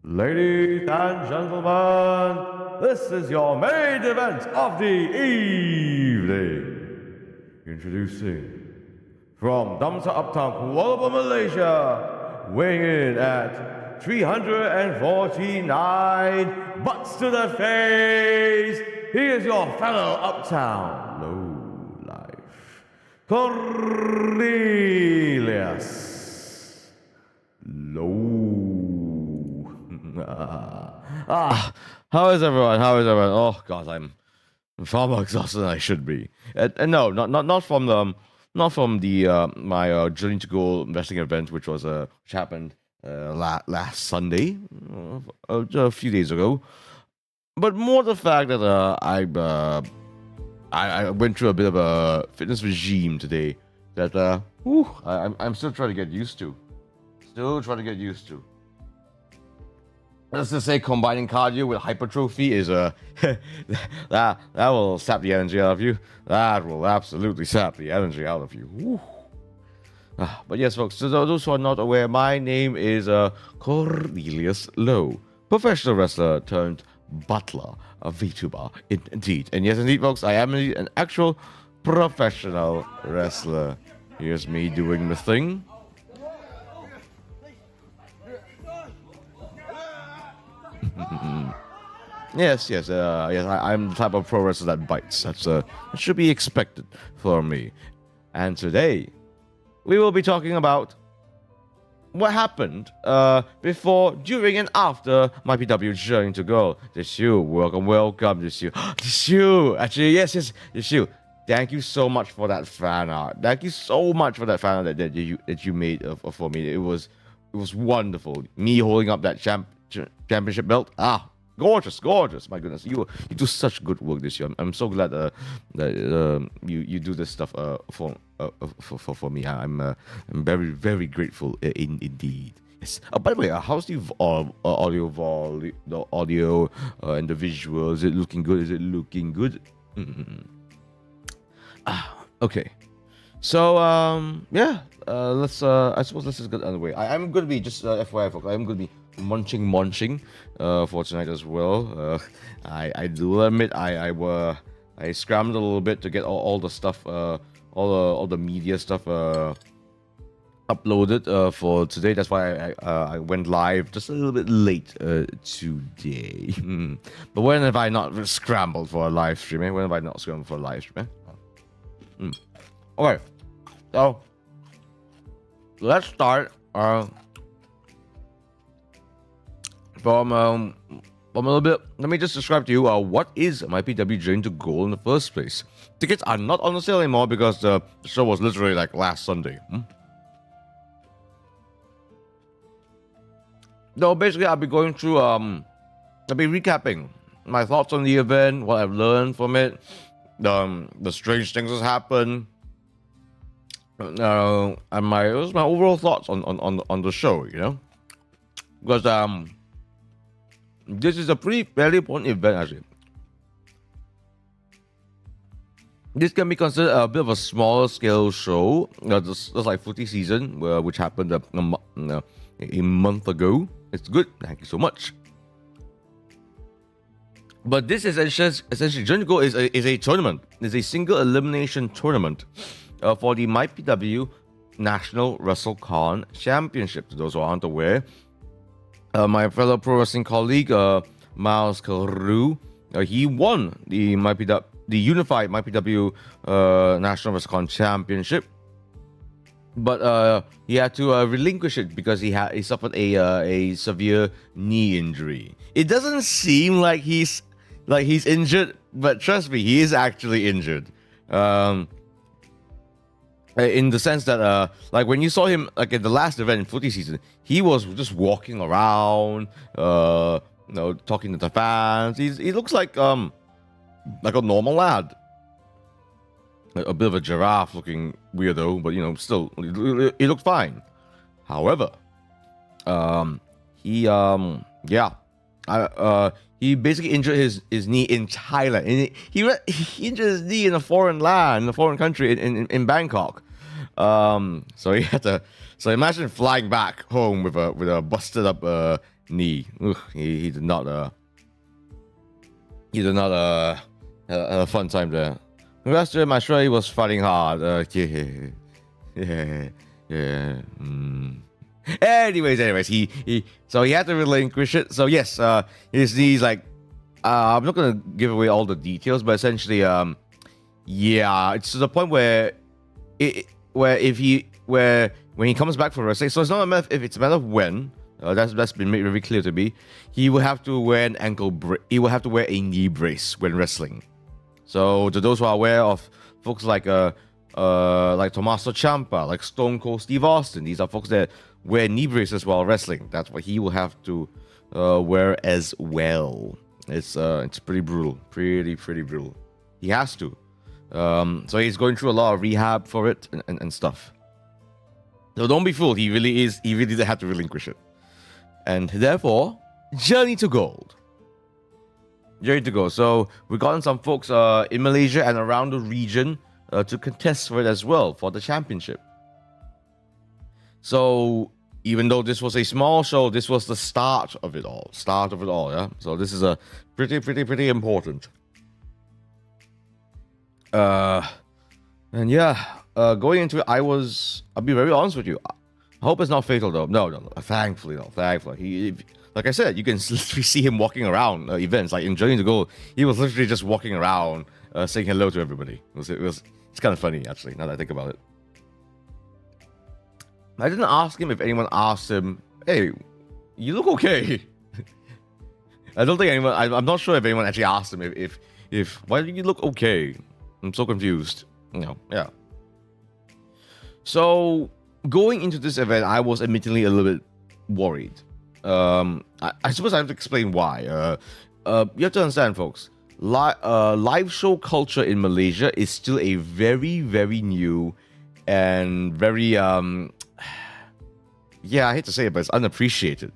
Ladies and gentlemen, this is your main event of the evening. Introducing from Damsa Uptown, Kuala Lumpur, Malaysia, weighing in at 349 butts to the face. He is your fellow Uptown low life, Cornelius. Low. How is everyone? Oh God, I'm far more exhausted than I should be. And no, not from the my Journey to Goal investing event, which happened last Sunday, a few days ago. But more the fact that I went through a bit of a fitness regime today that I'm still trying to get used to. Let's just say combining cardio with hypertrophy is that will sap the energy out of you. That will absolutely sap the energy out of you. But yes, folks, so those who are not aware, my name is Cornelius Lowe, professional wrestler turned Butler, a VTuber, indeed. And yes, indeed, folks, I am indeed an actual professional wrestler. Here's me doing the thing. Yes. I'm the type of pro wrestler that bites. That should be expected for me. And today, we will be talking about what happened before, during, and after my PW Journey to Goal. Dishu, welcome, Dishu. Dishu, actually, yes, Dishu. Thank you so much for that fan art. Thank you so much for that fan art that you made for me. It was wonderful. Me holding up that championship belt. Gorgeous. My goodness, you do such good work this year. I'm so glad that you do this stuff for me. I'm very, very grateful indeed. Yes. By the way, how's the audio and the visual? Is it looking good? Okay. So let's I suppose let's just get underway. I'm gonna be just FYI, folks. I'm gonna be munching for tonight as well. I do admit I scrambled a little bit to get all the stuff, all the media stuff uploaded for today. That's why I went live just a little bit late today. But when have I not scrambled for a live stream? When have I not scrambled for a live stream? Okay, so let's start from a little bit. Let me just describe to you what is my PW Journey to Goal in the first place. Tickets are not on the sale anymore because the show was literally like last Sunday. No, basically I'll be going through I'll be recapping my thoughts on the event, what I've learned from it, the strange things that happened, and my overall thoughts on the show, you know, because this is a fairly important event actually. This can be considered a bit of a smaller scale show. Just like footy season, which happened a month ago. It's good. Thank you so much. But this is essentially Journey to Goal is a tournament. It's a single elimination tournament for the MyPW National WrestleCon Championship. To those who aren't aware, my fellow pro wrestling colleague Miles Carew, he won the unified MyPW National WrestleCon Championship, but he had to relinquish it because he suffered a severe knee injury. It doesn't seem like he's injured, but trust me, he is actually injured. In the sense that like when you saw him like at the last event in footy season, he was just walking around, talking to the fans. He looks like a normal lad, a bit of a giraffe looking weirdo, but still he looked fine. However, he basically injured his knee in Thailand. He injured his knee in a foreign country in Bangkok. So he had to. So imagine flying back home with a busted up knee. Ugh, he did not have a fun time there. The rest of him, I'm sure he was fighting hard. Yeah. Anyways, he had to relinquish it. So yes, his knees like I'm not gonna give away all the details, but essentially, it's to the point where when he comes back for wrestling, so it's not a matter if it's a matter of when. That's been made very clear to me. He will have to wear an he will have to wear a knee brace when wrestling. So to those who are aware of folks like Tommaso Ciampa, like Stone Cold Steve Austin, these are folks that wear knee braces while wrestling. That's what he will have to wear as well. It's pretty brutal, pretty brutal. He has to. So he's going through a lot of rehab for it and stuff. So don't be fooled. He really did have to relinquish it. And therefore, journey to gold. So we've gotten some folks in Malaysia and around the region to contest for it as well, for the championship. So even though this was a small show, this was the start of it all, yeah? So this is a pretty important. Going into it, I'll be very honest with you. I hope it's not fatal though. No. Thankfully. He, like I said, you can literally see him walking around events, like in Journey to Gold. He was literally just walking around, saying hello to everybody. It's kind of funny actually, now that I think about it. I didn't ask him if anyone asked him, "Hey, you look okay." I don't think anyone. I'm not sure if anyone actually asked him if why do you look okay? I'm so confused. Yeah. So going into this event, I was admittedly a little bit worried. I suppose I have to explain why. You have to understand, folks. Live show culture in Malaysia is still a very new and very I hate to say it, but it's unappreciated.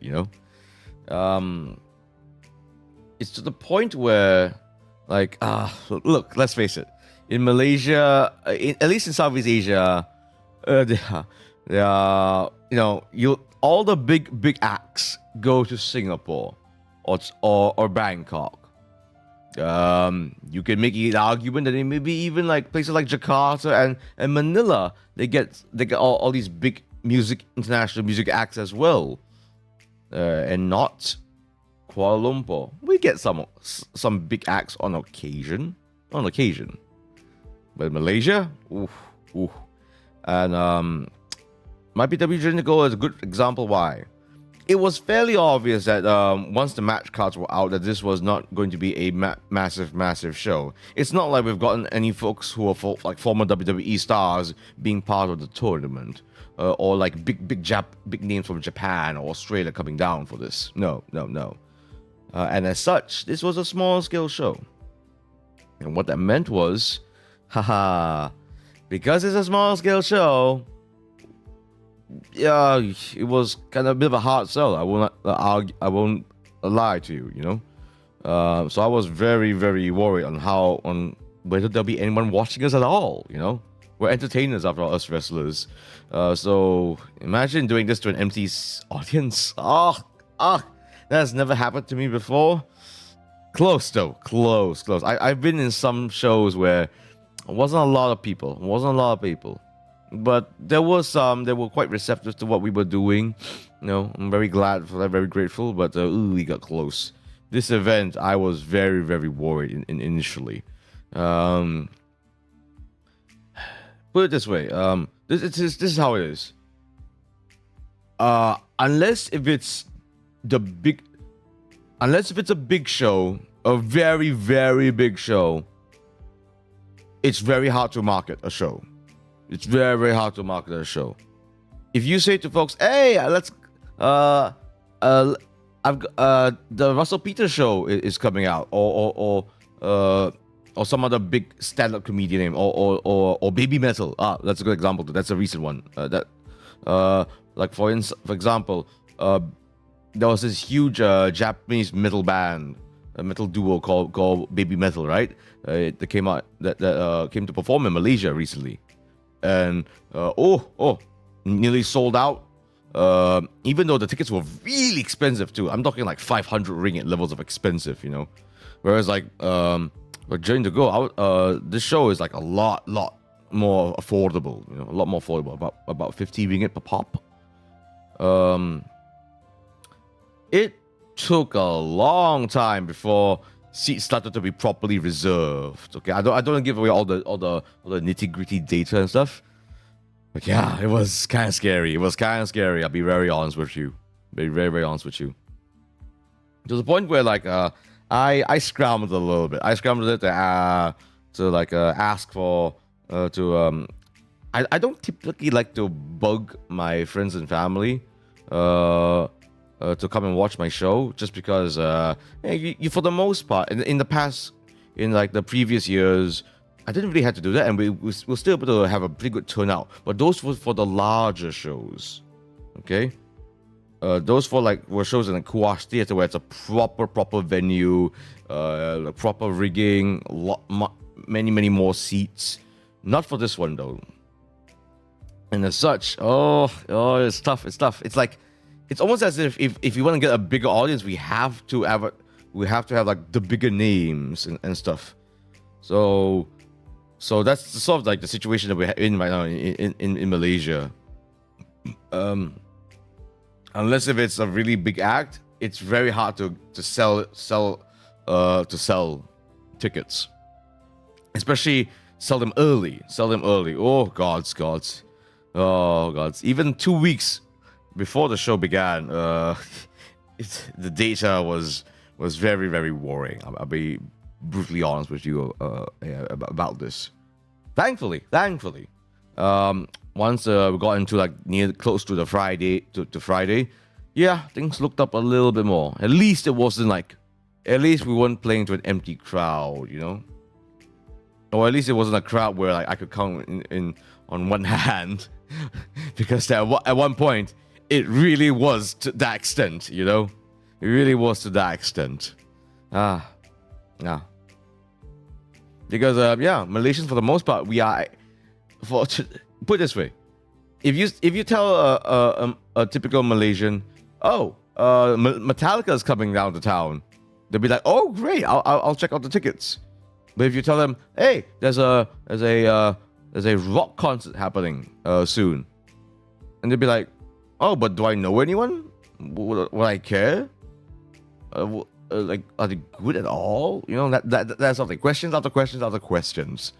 You know. It's to the point where, like, look, let's face it. In Malaysia, at least in Southeast Asia, there are, all the big acts go to Singapore or Bangkok. You can make an argument that it may be even like places like Jakarta and Manila. They get all these big international music acts as well, and not Kuala Lumpur. We get some big acts on occasion, but Malaysia, oof. And my PW Journey to Gold is a good example why. It was fairly obvious that once the match cards were out, that this was not going to be a massive show. It's not like we've gotten any folks who are like former WWE stars being part of the tournament, or like big names from Japan or Australia coming down for this. No. And as such, this was a small scale show. And what that meant was, because it's a small scale show, yeah, it was kind of a bit of a hard sell. I won't lie to you, So I was very worried on whether there'll be anyone watching us at all. We're entertainers after all, us wrestlers. So imagine doing this to an empty audience. That's never happened to me before. Close though, close. I've been in some shows where it wasn't a lot of people. But there was some that were quite receptive to what we were doing. I'm very glad for that, very grateful. But we got close. This event, I was very worried initially. Put it this way. This is how it is. Unless if it's a big show, a very big show, it's very hard to market a show. It's very hard to market a show. If you say to folks, "Hey, let's the Russell Peters show is coming out," or some other big stand-up comedian name, or Baby Metal. That's a good example. That's a recent one. Like for example, there was this huge Japanese metal band, a metal duo called Baby Metal, right? That came out that came to perform in Malaysia recently. And nearly sold out. Even though the tickets were really expensive too. I'm talking like 500 ringgit levels of expensive, you know. Whereas like but during the go, this show is like a lot more affordable, you know, a lot more affordable, about 50 ringgit per pop. It took a long time before seats started to be properly reserved. Okay, I don't give away all the nitty-gritty data and stuff. But yeah, it was kind of scary. I'll be very honest with you. Be very honest with you. To the point where like I scrambled a little bit. I scrambled it to ask for I don't typically like to bug my friends and family to come and watch my show, just because you for the most part in the past, in like the previous years, I didn't really have to do that, and we're still able to have a pretty good turnout. But those were for the larger shows, okay? Those were shows in a Kuwash theater where it's a proper venue, proper rigging, many more seats. Not for this one though. And as such, it's tough. It's like, it's almost as if you want to get a bigger audience, we have to have like the bigger names and stuff. So that's sort of like the situation that we're in right now in Malaysia. Unless if it's a really big act, it's very hard to sell tickets, especially sell them early. Oh gods. Even 2 weeks before the show began, the data was very worrying. I'll be brutally honest with you about this. Thankfully, once we got into like close to the Friday, yeah, things looked up a little bit more. At least we weren't playing to an empty crowd, you know, or at least it wasn't a crowd where like I could count in on one hand, because at one point it really was to that extent, you know, it really was to that extent. Yeah. Because Malaysians for the most part, we are, put it this way, if you tell a typical Malaysian, Metallica is coming down to town, they'll be like, oh great, I'll check out the tickets. But if you tell them, hey, there's a rock concert happening soon, and they'll be like, oh, but do I know anyone? Would I care? Like, are they good at all? You know, that's something. Questions after questions.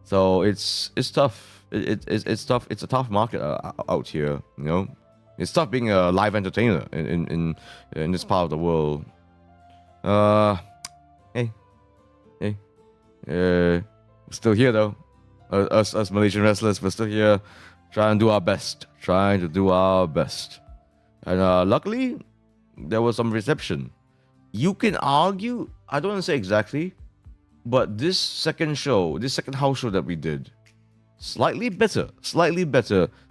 So it's tough. It's tough. It's a tough market out here. You know, it's tough being a live entertainer in this part of the world. Hey, still here though. Us Malaysian wrestlers, we're still here, trying to do our best. And luckily, there was some reception. You can argue, I don't want to say exactly, but this second house show that we did, slightly better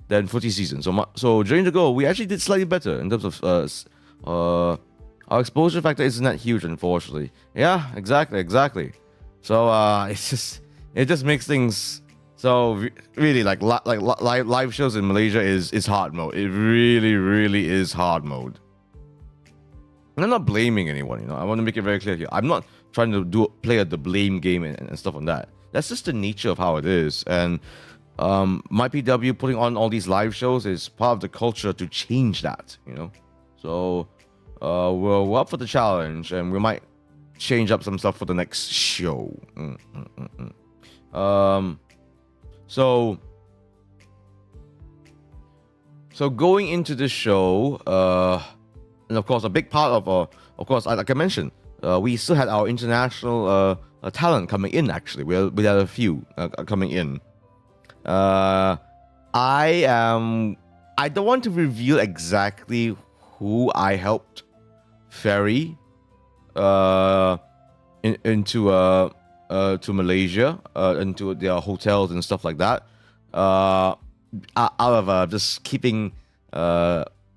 than footy season. So during the go, we actually did slightly better in terms of our exposure factor isn't that huge, unfortunately. Yeah, exactly. So it just makes things so really like live shows in Malaysia is hard mode. It really is hard mode. And I'm not blaming anyone, you know. I want to make it very clear here. I'm not trying to play the blame game and stuff on that. That's just the nature of how it is. And MyPW putting on all these live shows is part of the culture to change that, you know. So we're up for the challenge, and we might change up some stuff for the next show. So going into this show, and of course, a big part of course, like I mentioned, we still had our international talent coming in. Actually, we had a few coming in. I don't want to reveal exactly who I helped ferry into to Malaysia, into their hotels and stuff like that. Out of just keeping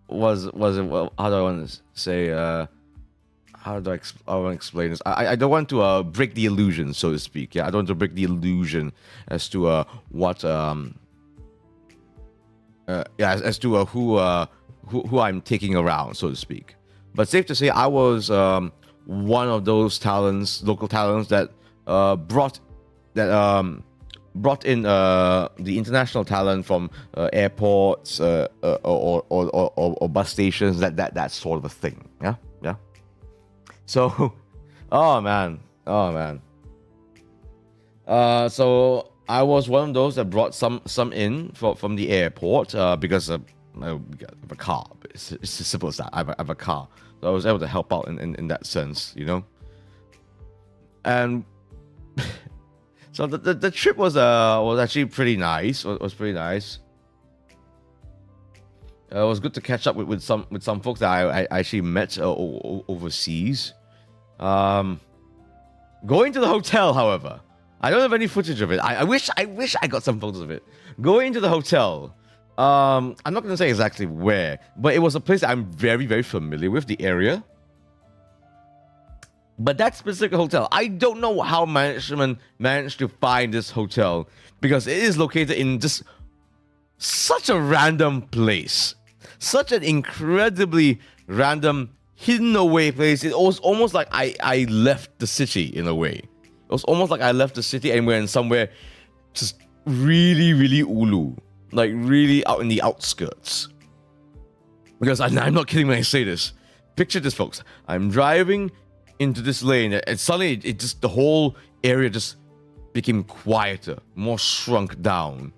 was it, well, how do I want to say, how do I want to explain this? I don't want to break the illusion, so to speak. Yeah, I don't want to break the illusion as to what as to who who I'm taking around, so to speak. But safe to say, I was one of those local talents that brought in the international talent from airports or bus stations, that sort of a thing. Yeah. So, oh man. So I was one of those that brought some in from the airport because I have a car. It's as simple as that. I have a car, so I was able to help out in that sense, And so the trip was actually pretty nice. Was pretty nice. It was good to catch up with some folks that I actually met overseas. Going to the hotel, however, I don't have any footage of it. I wish I got some photos of it. Going to the hotel, I'm not going to say exactly where, but it was a place that I'm very, very familiar with, the area. But that specific hotel, I don't know how management managed to find this hotel, because it is located in just such a random place. Such an incredibly random, hidden away place. It was almost like I left the city in a way. It was almost like I left the city and went somewhere just really, really ulu. Like really out in the outskirts. Because I'm not kidding when I say this. Picture this, folks. I'm driving into this lane and suddenly the whole area just became quieter, more shrunk down.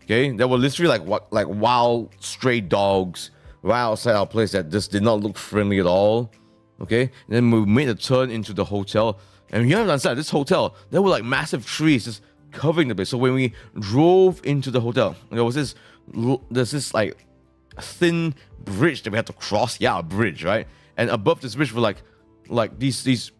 Okay? There were literally like wild stray dogs right outside our place that just did not look friendly at all. Okay? And then we made a turn into the hotel. And you have to understand, this hotel, there were like massive trees just covering the place. So when we drove into the hotel, there's this like thin bridge that we had to cross. Yeah, a bridge, right? And above this bridge were like these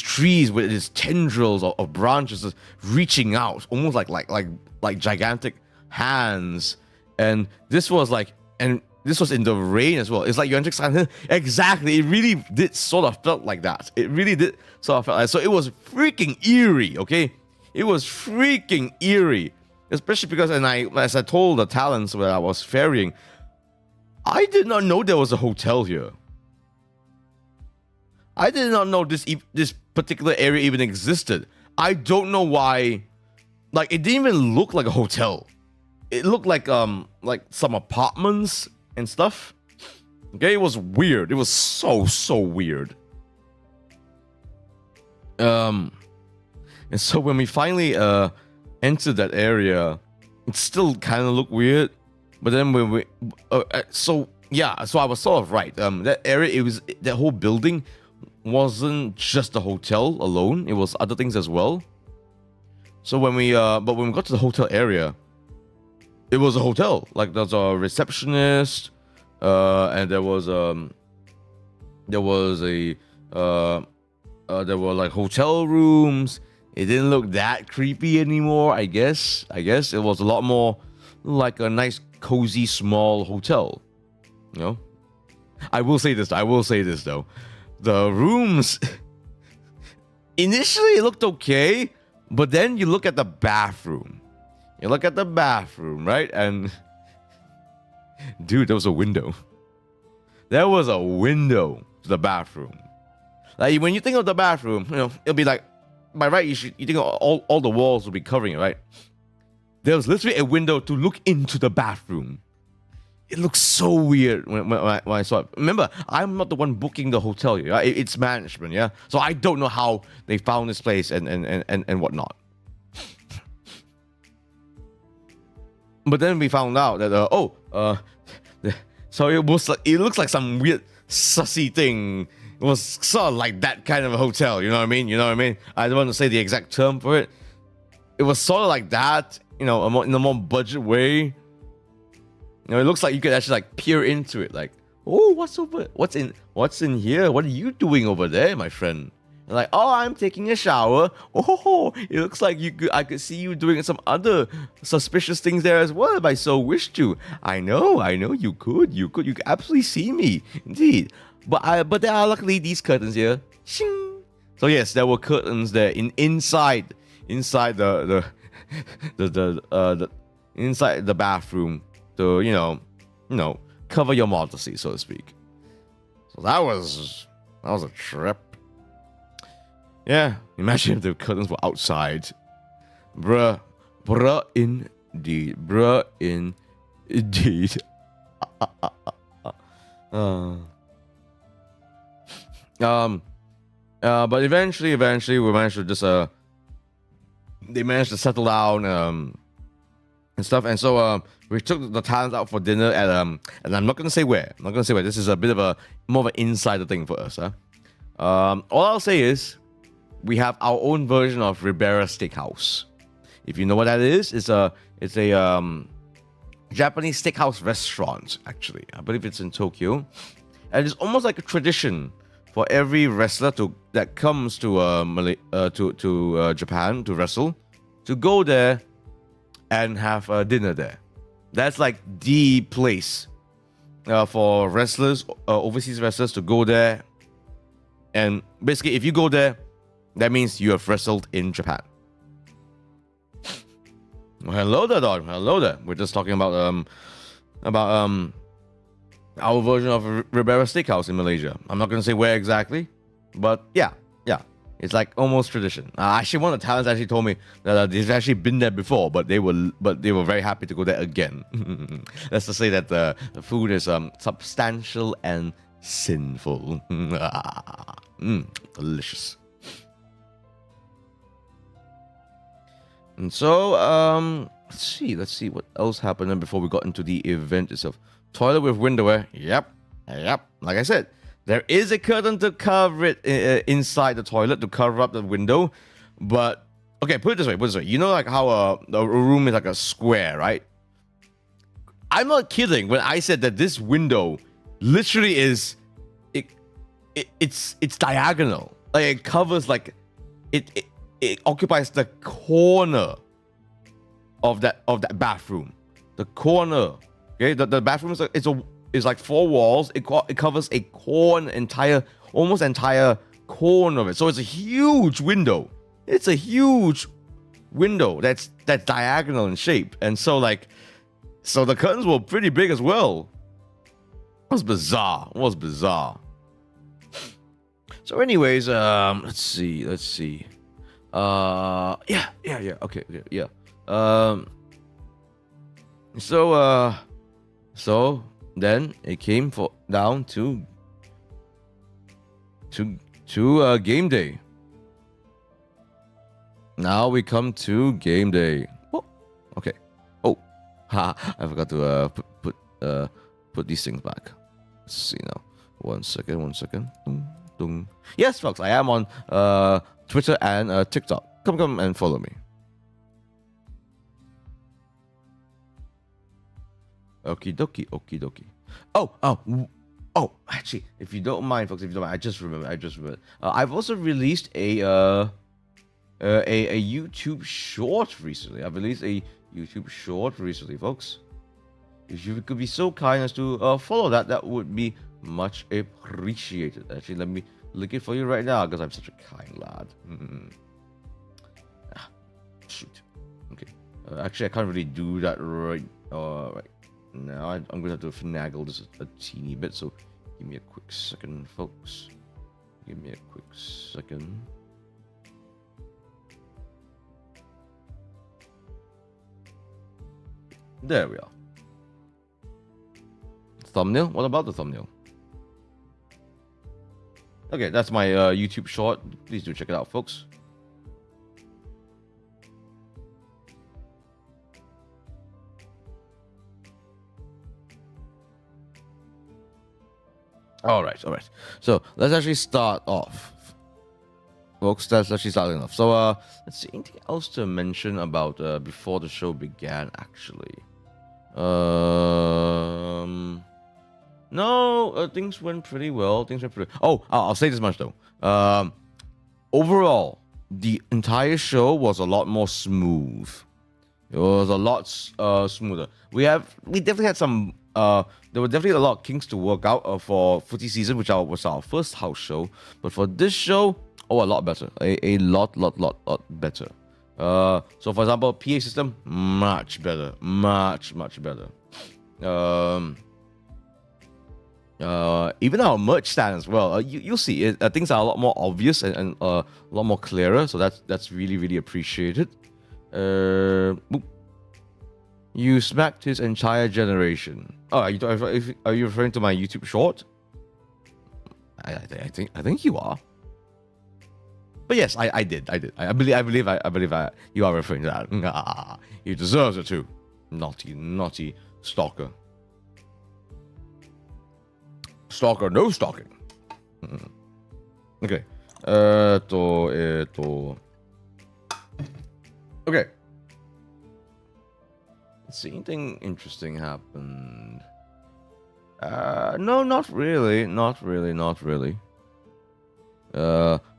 trees with these tendrils of branches just reaching out, almost like gigantic hands. And this was in the rain as well. It's like you're entering exactly. It really did sort of felt like that. It really did sort of felt like. So it was freaking eerie, okay? It was freaking eerie. Especially because, as I told the talents where I was ferrying, I did not know there was a hotel here. I did not know this particular area even existed. I don't know why. Like, it didn't even look like a hotel. It looked like some apartments and stuff. Okay, it was weird. It was so weird. And so when we finally entered that area, it still kind of looked weird. But then when we so I was sort of right. That area, that whole building wasn't just a hotel alone. It was other things as well. So when we got to the hotel area, it was a hotel. Like, there's a receptionist, and there were like hotel rooms. It didn't look that creepy anymore, I guess. It was a lot more like a nice, cozy, small hotel. I will say this though. The rooms, initially it looked okay, but then you look at the bathroom. Right? And dude, there was a window. There was a window to the bathroom. Like, when you think of the bathroom, it'll be like, by right, you think of all the walls will be covering it, right? There was literally a window to look into the bathroom. It looks so weird when I saw it. Remember, I'm not the one booking the hotel here. Yeah? It's management, yeah? So I don't know how they found this place and whatnot. But then we found out that, so it looks like some weird sussy thing. It was sort of like that kind of a hotel, you know what I mean? I don't want to say the exact term for it. It was sort of like that, in a more budget way. It looks like you could actually like peer into it, like, oh, what's in here? What are you doing over there, my friend? And like, oh, I'm taking a shower. Oh, it looks like I could see you doing some other suspicious things there as well if I so wished to. I know, you could absolutely see me, indeed. But there are luckily these curtains here. Shing. So yes, there were curtains there inside the inside the bathroom to cover your modesty, so to speak. So that was a trip. Yeah, imagine if the curtains were outside. Bruh indeed. But eventually we managed to just they managed to settle down and stuff, and so we took the talents out for dinner at and I'm not gonna say where. This is a bit of a more of an insider thing for us. All I'll say is we have our own version of Ribera Steakhouse. If you know what that is, it's a Japanese steakhouse restaurant. Actually, I believe it's in Tokyo, and it's almost like a tradition for every wrestler that comes to Japan to wrestle, to go there and have dinner there. That's like the place for wrestlers, overseas wrestlers, to go there. And basically, if you go there, that means you have wrestled in Japan. Well, hello there, dog. Hello there. We're just talking about our version of Ribera Steakhouse in Malaysia. I'm not going to say where exactly, but yeah. It's like almost tradition. Actually, one of the talents actually told me that they've actually been there before, but they were very happy to go there again. Let's just say that the food is substantial and sinful. Delicious. And so let's see what else happened before we got into the event itself. Toilet with window. Yep. Like I said, there is a curtain to cover it inside the toilet, to cover up the window. But okay, put it this way. You know, like how a room is like a square, right? I'm not kidding when I said that this window literally is it's diagonal. Like it covers like it occupies the corner of that bathroom. The corner. Okay, the bathroom is like 4 walls. It covers a almost entire corner of it. So it's a huge window. It's a huge window that's diagonal in shape, and so the curtains were pretty big as well. It was bizarre. So, anyways, let's see. Okay, yeah. So then it came down to game day. Now we come to game day. Oh, okay. Oh, I forgot to put these things back. Let's see now. One second. Dung. Yes, folks, I am on Twitter and TikTok. Come and follow me. Okie dokie. Oh, actually, if you don't mind, folks, I just remembered. I've also released a YouTube short recently. Folks. If you could be so kind as to follow that would be much appreciated. Actually, let me link it for you right now because I'm such a kind lad. Shoot. Okay. Actually, I can't really do that right now. I'm going to have to finagle this a teeny bit, so give me a quick second, folks. There we are. Thumbnail? What about the thumbnail? Okay, that's my YouTube short. Please do check it out, folks. All right. So let's actually start off, folks. So let's see, anything else to mention about before the show began? Actually, no, things went pretty well. Oh, I'll say this much though. Overall, the entire show was a lot more smooth. It was a lot smoother. We definitely had some. There were definitely a lot of kinks to work out for footy season, which was our first house show. But for this show, a lot better. A lot better. So for example, PA system, much better. even our merch stand as well. You'll see things are a lot more obvious and a lot more clearer. So that's really, really appreciated. Boop. You smacked his entire generation. Oh, are you referring to my YouTube short? I think you are. But yes, I did. I believe you are referring to that. He deserves it too. Naughty stalker. Stalker, no stalking. Okay. Okay. Let's see, anything interesting happened? No, not really.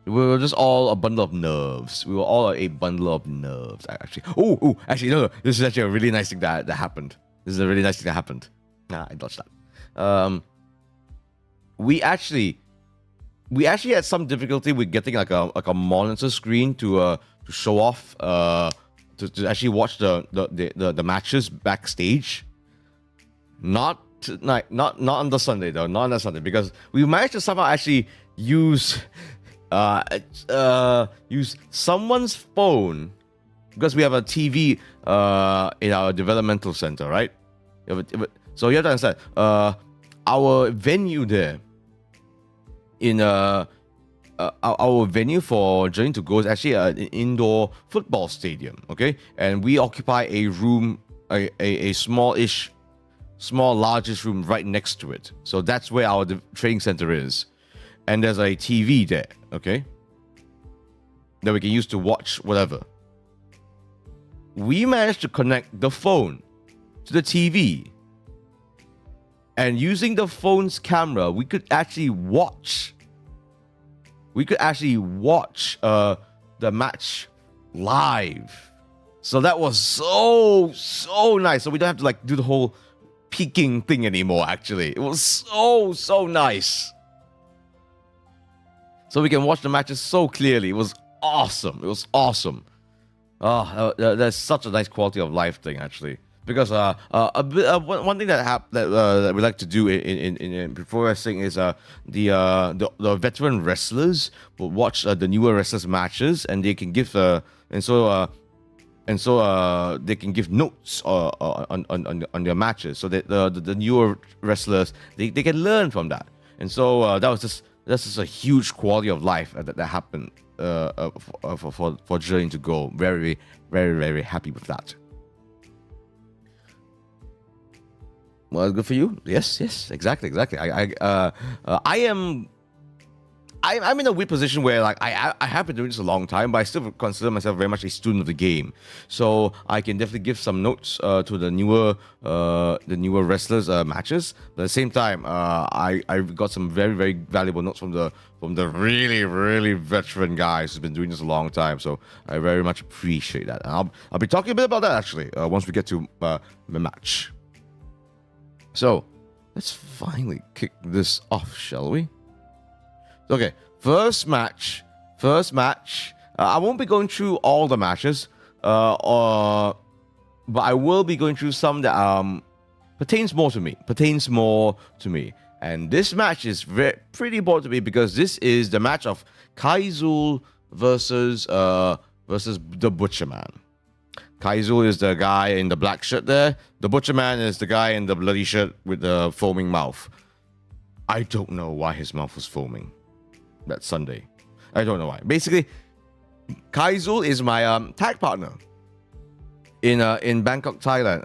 We were just all a bundle of nerves. We were all a bundle of nerves, actually. Actually, no. This is actually a really nice thing that happened. Nah, I dodged that. We actually had some difficulty with getting like a monitor screen to show off to actually watch the matches backstage. Not on the Sunday though. Not on the Sunday, because we managed to somehow actually use someone's phone, because we have a TV in our developmental center, right? So you have to understand, our venue there our venue for Journey to Go is actually an indoor football stadium, okay? And we occupy a room, a largest room right next to it. So that's where our training center is. And there's a TV there, okay? That we can use to watch whatever. We managed to connect the phone to the TV. And using the phone's camera, we could actually watch the match live. So that was so nice. So we don't have to like do the whole peeking thing anymore, actually. It was so nice. So we can watch the matches so clearly. It was awesome. Oh, that's such a nice quality of life thing, actually. Because one thing that we like to do in pro wrestling is the veteran wrestlers will watch the newer wrestlers matches, and they can give they can give notes on their matches, so that the newer wrestlers they can learn from that. And so that's just a huge quality of life that happened for Journey to Go. Very, very, very happy with that. Well, good for you. Yes, exactly. I'm in a weird position where like I have been doing this a long time, but I still consider myself very much a student of the game. So I can definitely give some notes to the newer wrestlers matches. But at the same time, I've got some very, very valuable notes from the really, really veteran guys who've been doing this a long time. So I very much appreciate that. And I'll be talking a bit about that actually once we get to the match. So, let's finally kick this off, shall we? Okay, first match. I won't be going through all the matches, but I will be going through some that pertains more to me. And this match is pretty important to me because this is the match of Kaizul versus the Butcher Man. Kaizul is the guy in the black shirt there. The Butcher Man is the guy in the bloody shirt with the foaming mouth. I don't know why his mouth was foaming that Sunday. I don't know why. Basically, Kaizul is my tag partner in Bangkok, Thailand,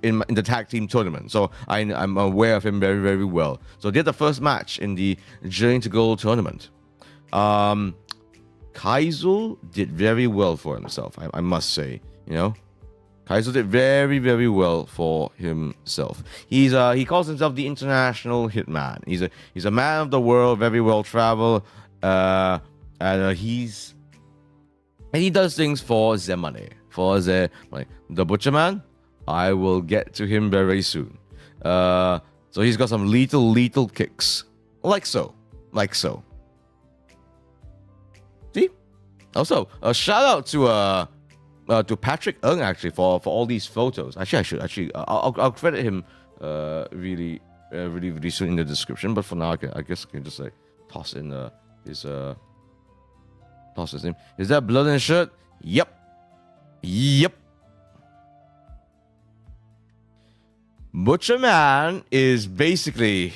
in the tag team tournament. So I'm aware of him very, very well. So they had the first match in the Journey to Go tournament. Kaizul did very well for himself, I must say. You know, Kaizul did very, very well for himself. He calls himself the international hitman. He's a man of the world, very well traveled, and he does things for the money. The Butcher Man, I will get to him very soon. So he's got some lethal kicks, like so. See? Also, a shout out to Patrick Ng actually for all these photos. Actually, I'll credit him really really soon in the description. But for now, I guess I can just like toss in his name. Is that blood in the shirt? Yep. Butcher Man is basically,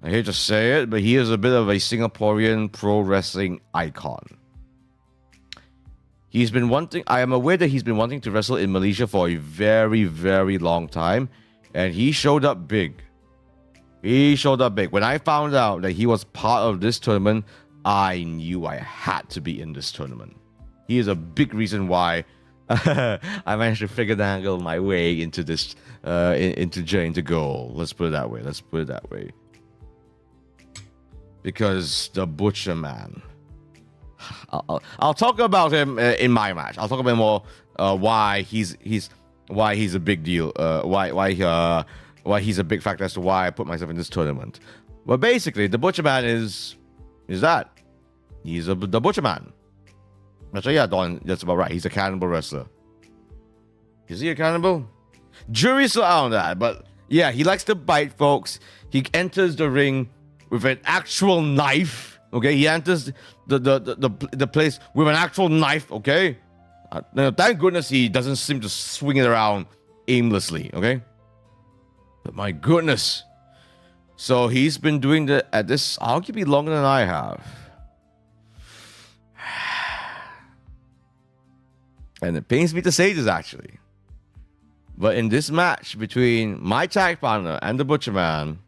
I hate to say it, but he is a bit of a Singaporean pro wrestling icon. He's been wanting, I am aware that he's been wanting to wrestle in Malaysia for a very, very long time. And he showed up big. When I found out that he was part of this tournament, I knew I had to be in this tournament. He is a big reason why I managed to finagle my way into this, into goal. Let's put it that way. Because the Butcher Man. I'll talk about him in my match. I'll talk about more why he's a big deal. Why he's a big factor as to why I put myself in this tournament. But basically, the Butcher Man is that. He's the Butcher Man. Actually, yeah, Don, that's about right. He's a cannibal wrestler. Is he a cannibal? Jury's still out on that, but yeah, he likes to bite folks. He enters the ring with an actual knife. Okay, he enters the place with an actual knife. Okay, now, thank goodness he doesn't seem to swing it around aimlessly. Okay, but my goodness, so he's been doing that at this arguably longer than I have. And it pains me to say this, actually. But in this match between my tag partner and the Butcher Man,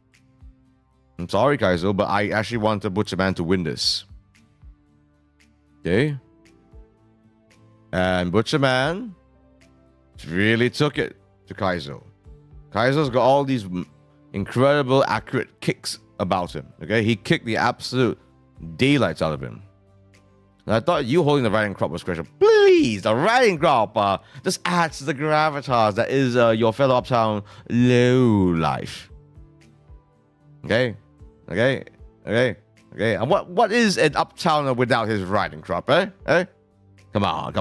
I'm sorry, Kaizo, but I actually want the Butcher Man to win this. Okay? And Butcher Man really took it to Kaizo. Kaizo's got all these incredible, accurate kicks about him. Okay? He kicked the absolute daylights out of him. And I thought you holding the riding crop was special. Please, the riding crop just adds to the gravitas that is your fellow uptown low life. Okay? And what is an uptowner without his riding crop, eh? Come on.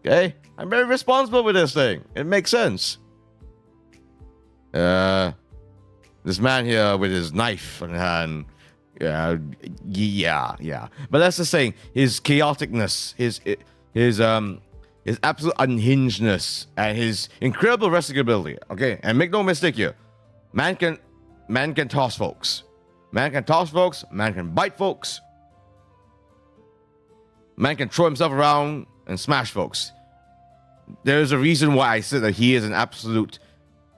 Okay? I'm very responsible with this thing. It makes sense. This man here with his knife in hand. Yeah. But that's the thing. His chaoticness, his absolute unhingedness, and his incredible wrestling ability. Okay, and make no mistake here, man can toss folks. Man can bite folks. Man can throw himself around and smash folks. There's a reason why I said that he is an absolute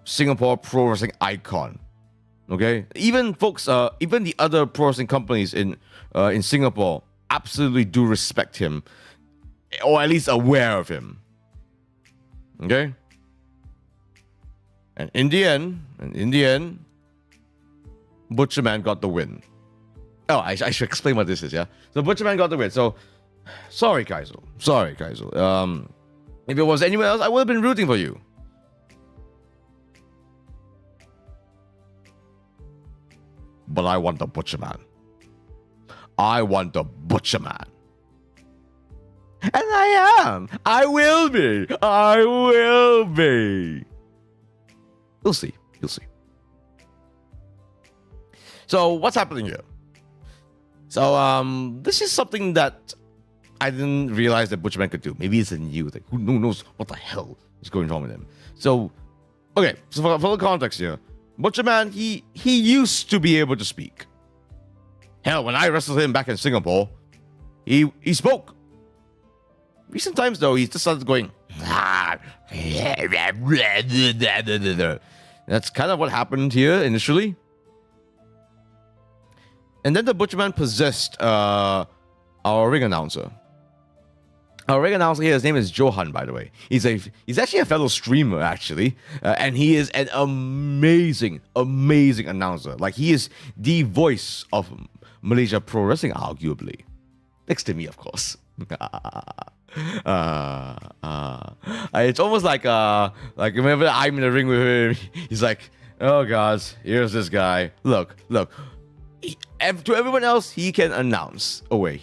Singapore pro wrestling icon. Okay, even folks, even the other pro wrestling companies in Singapore absolutely do respect him, or at least aware of him. Okay, and in the end, Butcher Man got the win. Oh, I should explain what this is. Yeah, so Butcher Man got the win. So sorry, Kaizo. If it was anyone else, I would have been rooting for you. But I want the Butcher Man. And I am. I will be. You'll see. So what's happening here? So this is something that I didn't realize that Butcher Man could do. Maybe it's a new thing. Who knows what the hell is going on with him? So, okay. So for the context here, Butcher Man, he used to be able to speak. Hell, when I wrestled him back in Singapore, he spoke. Recent times, though, he just started going. That's kind of what happened here initially. And then the Butcher Man possessed our ring announcer. Our ring announcer here, his name is Johan, by the way. He's actually a fellow streamer, actually. And he is an amazing announcer. Like, he is the voice of Malaysia Pro Wrestling, arguably. Next to me, of course. It's almost like whenever I'm in the ring with him, he's like, oh, God, here's this guy. Look. To everyone else, he can announce away.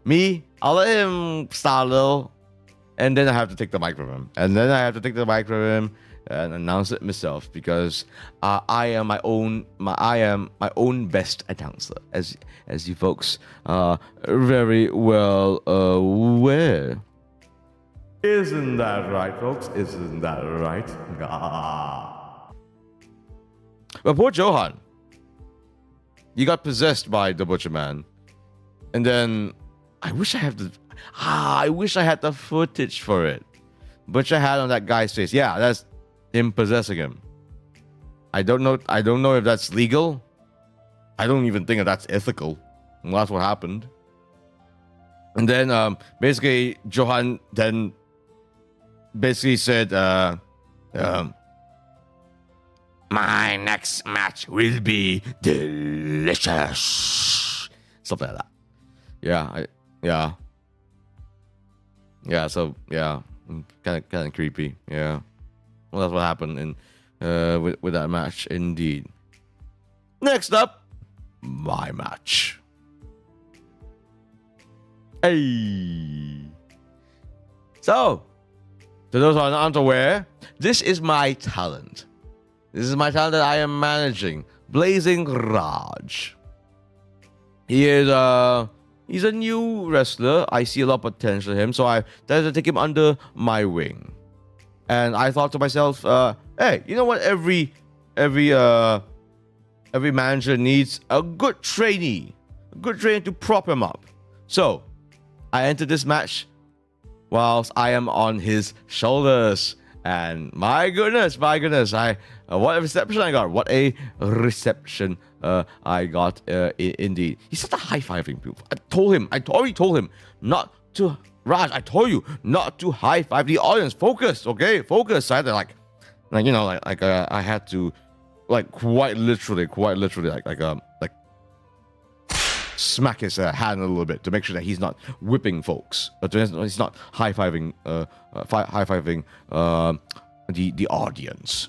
Me, I'll let him start a little. and then I have to take the mic from him, and then I have to take the mic from him and announce it myself because I am my own best announcer, as you folks are very well aware. Isn't that right, folks? Isn't that right? But poor Johan, he got possessed by the Butcher Man, and then I wish I had the footage for it. Butcher had on that guy's face. Yeah, that's him possessing him. I don't know if that's legal. I don't even think that's ethical. And that's what happened. And then basically Johan then basically said my next match will be delicious. Something like that. So kind of creepy. Yeah. Well, that's what happened in with that match, indeed. Next up, my match. Hey. So, to those who are not aware, this is my talent. This is my talent that I am managing. Blazing Raj. He is he's a new wrestler. I see a lot of potential in him, so I decided to take him under my wing. And I thought to myself, hey, you know what? Every manager needs a good trainee to prop him up. So I entered this match whilst I am on his shoulders. And my goodness, what a reception I got. What a reception I got indeed. He started high-fiving people. I already told him not to, Raj, I told you not to high-five the audience. Focus, okay? Focus. I had to I had to quite literally smack his hand a little bit to make sure that he's not whipping folks, but he's not high-fiving the audience.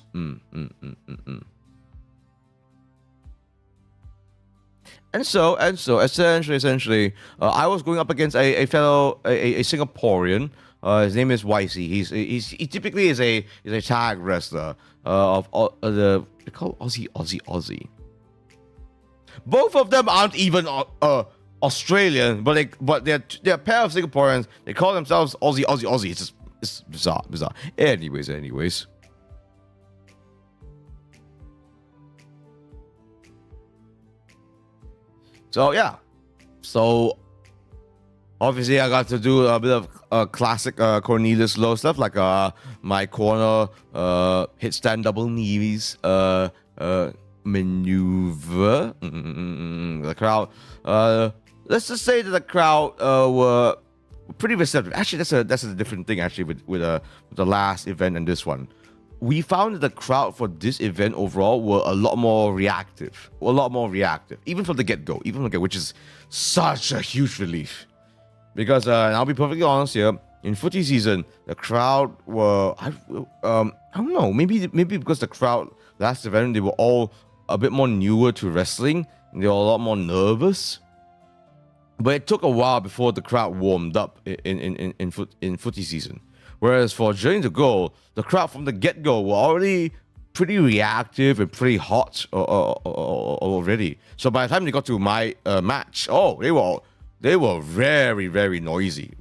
And so essentially, I was going up against a fellow, a Singaporean. His name is YC. He typically is a tag wrestler of they call Aussie. Both of them aren't even Australian, but they're a pair of Singaporeans. They call themselves Aussie. It's bizarre. Anyways. So yeah. So obviously I got to do a bit of classic Cornelius low stuff, like my corner hit stand double knees maneuver. The crowd, let's just say that the crowd were pretty receptive. Actually, that's a different thing. Actually, with the last event and this one, we found that the crowd for this event overall were a lot more reactive, even from the get-go, which is such a huge relief. Because and I'll be perfectly honest here, in footy season, the crowd were I don't know, maybe because the crowd last event, they were all a bit more newer to wrestling, and they were a lot more nervous. But it took a while before the crowd warmed up in footy season. Whereas for Journey to Go, the crowd from the get-go were already pretty reactive and pretty hot already. So by the time they got to my match, they were very, very noisy.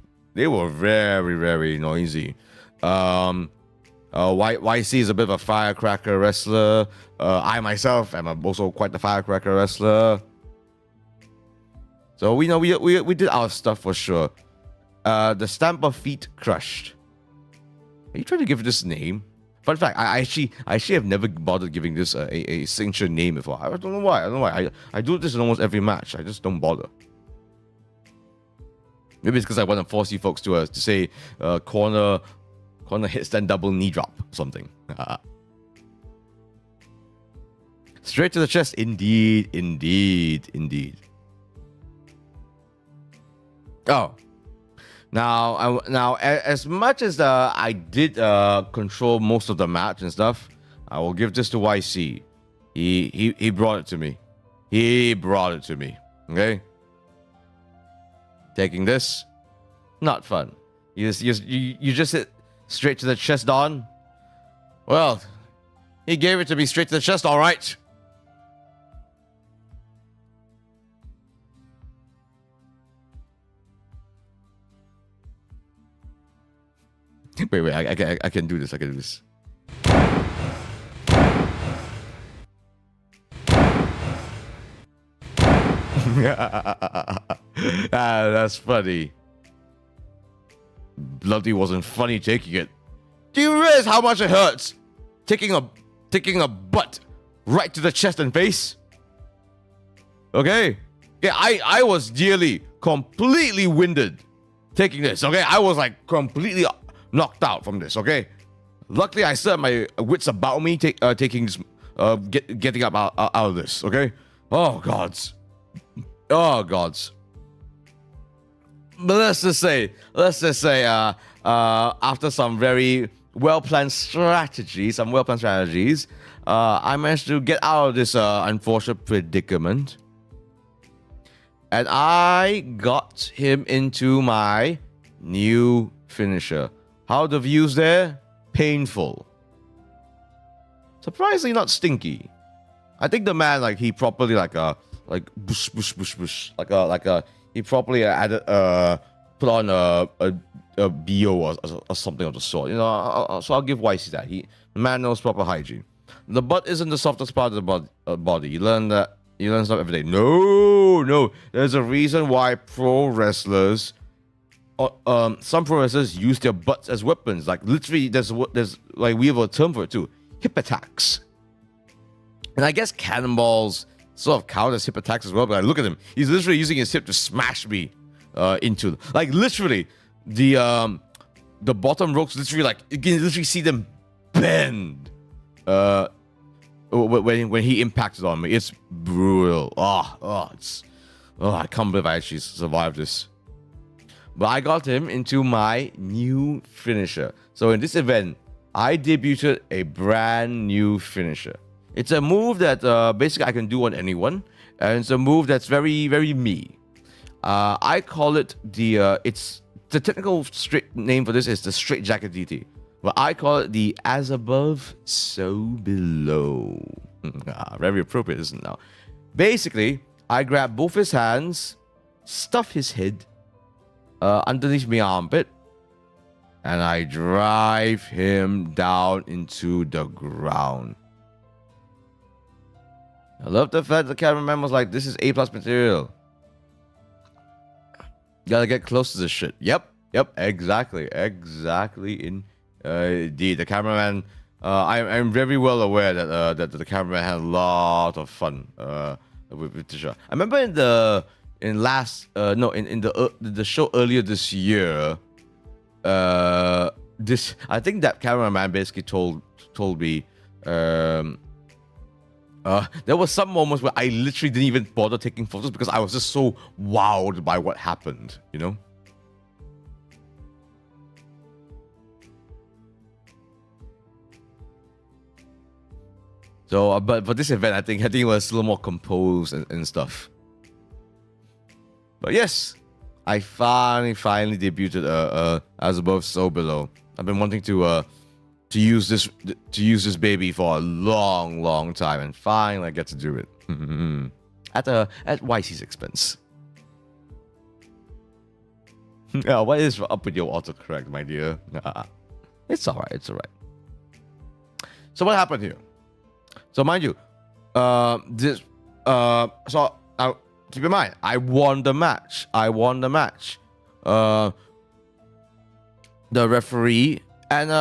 YC is a bit of a firecracker wrestler. I myself am also quite the firecracker wrestler. So we did our stuff for sure. The Stamp of Feet crushed. Are you trying to give this name? Fun fact, I actually have never bothered giving this a signature name before. I don't know why. I do this in almost every match. I just don't bother. Maybe it's because I want to force you folks to say corner hit stand double knee drop or something. Straight to the chest, indeed. Oh, now as much as I did control most of the match and stuff, I will give this to YC. He brought it to me. Okay. Taking this, not fun. You just hit straight to the chest, Don. Well, he gave it to me straight to the chest, all right. Wait, I can do this. I can do this. That's funny. Bloody wasn't funny taking it. Do you realize how much it hurts? Taking a butt right to the chest and face? Okay? Yeah, I was nearly completely winded taking this, okay? I was like completely knocked out from this, okay? Luckily, I still had my wits about me taking this, getting up out of this, okay? Oh, gods. Oh, gods. But let's just say, after some very well-planned strategies, I managed to get out of this unfortunate predicament. And I got him into my new finisher. How the views there? Painful. Surprisingly not stinky. I think the man, like, he properly bush, he properly added put on a BO or something of the sort. You know, so I'll give YC that. The man knows proper hygiene. The butt isn't the softest part of the body. You learn stuff every day. No. There's a reason why pro wrestlers, some pro wrestlers use their butts as weapons. Like literally, there's like we have a term for it too. Hip attacks. And I guess cannonballs sort of count as hip attacks as well. But I look at him. He's literally using his hip to smash me into. Like literally, the bottom ropes literally like you can literally see them bend. When he impacted on me, it's brutal. I can't believe I actually survived this. But I got him into my new finisher. So in this event, I debuted a brand new finisher. It's a move that basically I can do on anyone, and it's a move that's very, very me. I call it the technical straight name for this is the straight jacket DT. But I call it the as above, so below. Very appropriate, isn't it now? Basically, I grab both his hands, stuff his head underneath my armpit, and I drive him down into the ground. I love the fact the cameraman was like, this is A+ material. Gotta get close to this shit. Yep, exactly. Indeed, the cameraman. I'm very well aware that the cameraman had a lot of fun with the show. I remember in the show earlier this year. I think that cameraman basically told me. There were some moments where I literally didn't even bother taking photos because I was just so wowed by what happened, you know? So, but for this event, I think it was a little more composed and stuff. But yes, I finally debuted As Above, So Below. I've been wanting to use this baby for a long time, and finally I get to do it at YC's expense. Yeah, what is up with your autocorrect, my dear? It's alright. So what happened here? So mind you, so now keep in mind, I won the match. The referee and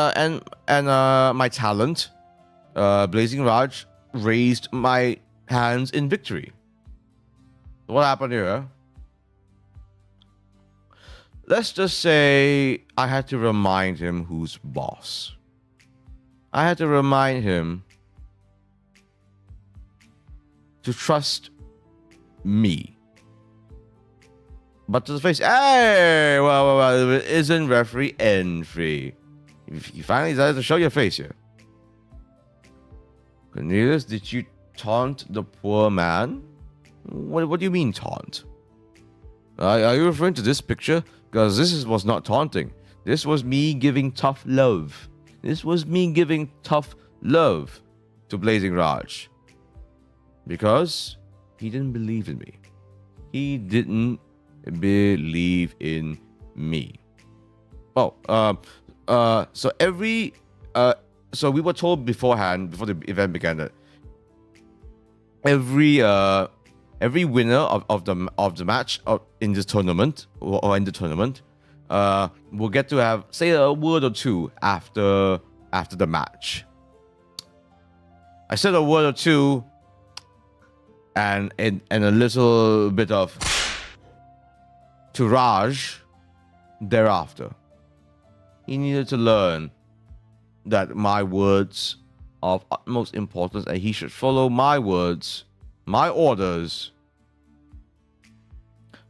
my talent, Blazing Raj, raised my hands in victory. What happened here? Let's just say I had to remind him who's boss. I had to remind him to trust me. But to the face, hey, well, it isn't referee entry. You finally decided to show your face here. Cornelius, did you taunt the poor man? What do you mean taunt? Are you referring to this picture? Because this was not taunting. This was me giving tough love. This was me giving tough love to Blazing Raj. Because he didn't believe in me. He didn't believe in me. So we were told beforehand, before the event began, that every winner of the match in this tournament or in the tournament will get to have, say, a word or two after the match. I said a word or two and a little bit of to Raj thereafter. He needed to learn that my words are of utmost importance and he should follow my words, my orders,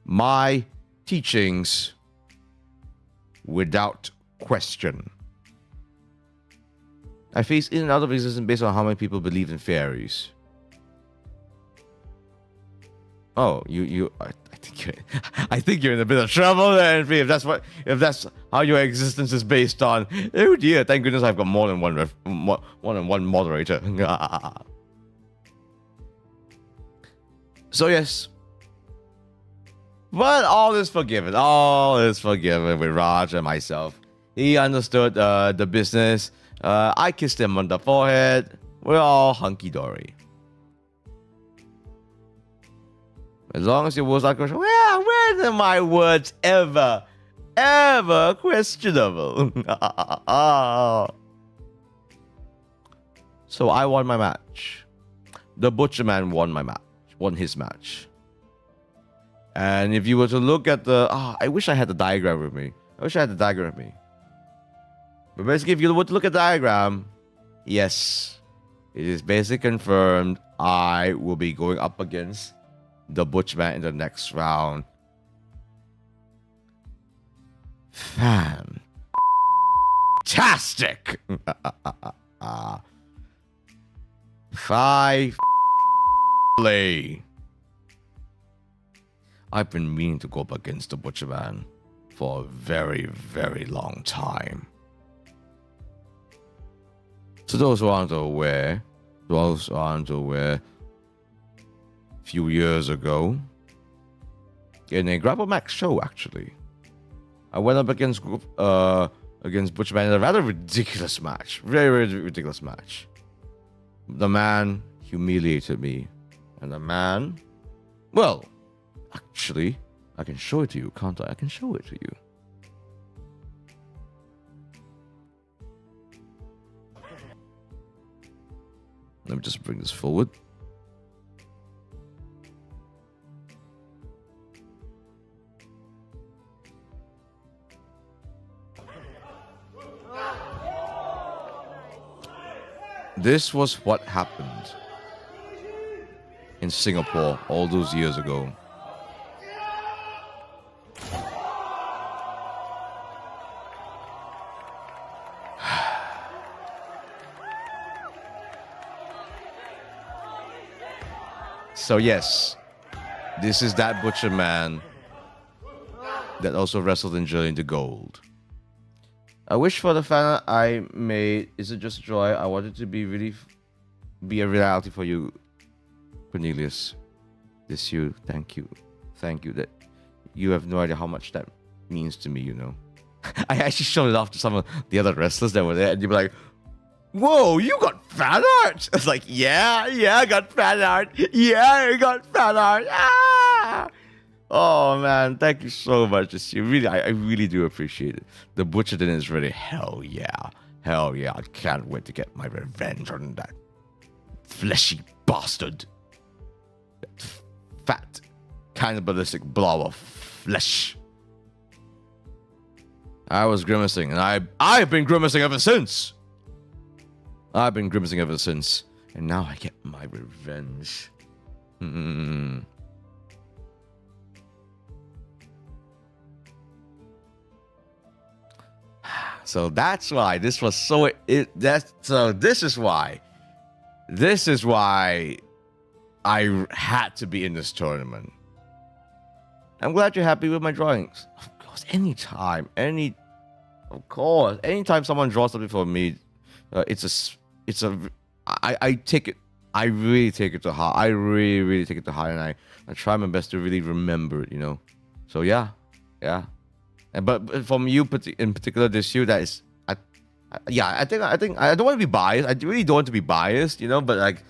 my teachings without question. I face in and out of resistance based on how many people believe in fairies. Oh, I think you're in a bit of trouble there, if that's how your existence is based on. Oh dear, thank goodness I've got more than one moderator. So yes, but all is forgiven. All is forgiven with Raj and myself. He understood the business. I kissed him on the forehead. We're all hunky dory. As long as your words are questionable. Well, when are my words ever questionable? So I won my match. The Butcher Man won his match. And if you were to look at the... I wish I had the diagram with me. But basically, if you were to look at the diagram, yes, it is basically confirmed I will be going up against the Butchman in the next round. Fantastic! I've been meaning to go up against the Butcherman for a very, very long time. So those who aren't aware, few years ago in a Grapple Max show, actually, I went up against Butcherman in a rather ridiculous match. Very, very ridiculous match. The man humiliated me. And the man... Well, actually, I can show it to you, can't I? I can show it to you. Let me just bring this forward. This was what happened in Singapore all those years ago. So yes, this is that Butcher Man that also wrestled in Journey to Gold. I wish for the fan I made, Is It Just Joy? I wanted to be a reality for you, Cornelius. Thank you. That you have no idea how much that means to me, you know. I actually showed it off to some of the other wrestlers that were there, and you'd be like, whoa, you got fan art? I was like, yeah, I got fan art. Yeah, I got fan art. Ah! Oh man, thank you so much. I really do appreciate it. The Butcher Din is really hell yeah. I can't wait to get my revenge on that fleshy bastard. That fat, cannibalistic blob of flesh. I was grimacing, and I've been grimacing ever since. And now I get my revenge. So that's why this was so. This is why I had to be in this tournament. I'm glad you're happy with my drawings. Of course, anytime, Of course. Anytime someone draws something for me, I take it. I really take it to heart. I really, really take it to heart, and I try my best to really remember it. So yeah. But from you in particular this year, that is, I think I don't want to be biased. I really don't want to be biased, But like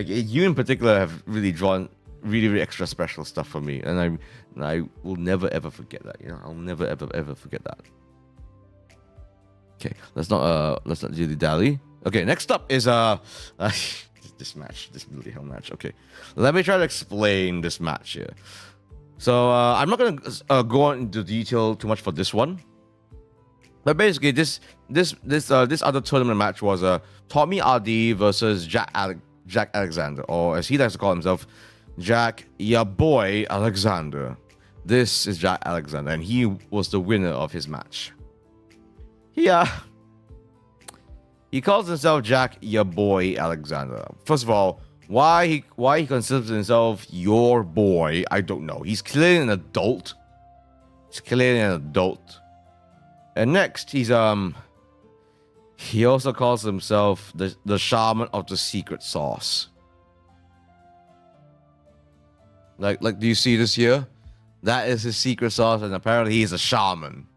you in particular have really drawn really, really extra special stuff for me, and I will never ever forget that. I'll never ever forget that. Okay, let's not dilly dally. Okay, next up is this match, this bloody hell match. Okay, let me try to explain this match here. So I'm not gonna go into detail too much for this one, but basically this other tournament match was Tommy RD versus Jack Alexander, or as he likes to call himself, Jack, ya boy Alexander. This is Jack Alexander, and he was the winner of his match. He calls himself Jack, ya boy Alexander. First of all, why he considers himself your boy, I don't know. He's clearly an adult. And next, he also calls himself the shaman of the secret sauce. Like, do you see this here? That is his secret sauce, and apparently he's a shaman.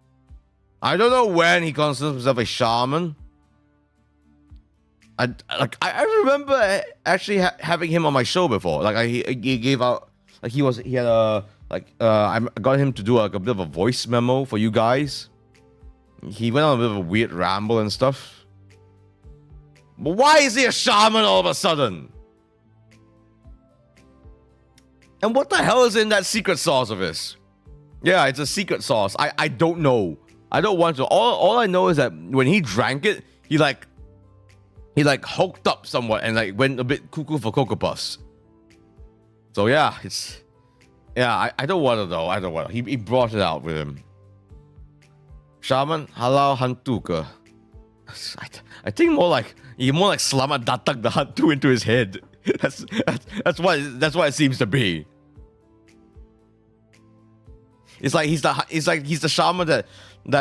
I don't know when he considers himself a shaman. I remember actually having him on my show before. Like he gave out, like I got him to do like a bit of a voice memo for you guys. He went on a bit of a weird ramble and stuff. But why is he a shaman all of a sudden? And what the hell is in that secret sauce of his? Yeah, it's a secret sauce. I don't know. I don't want to. All I know is that when he drank it, he hulked up somewhat and like went a bit cuckoo for Cocoa Puffs. So yeah, I don't want to though. I don't want to. He brought it out with him. Shaman halal hantu ke? I think more like selamat datang the hantu into his head. That's what it seems to be. It's like he's the shaman that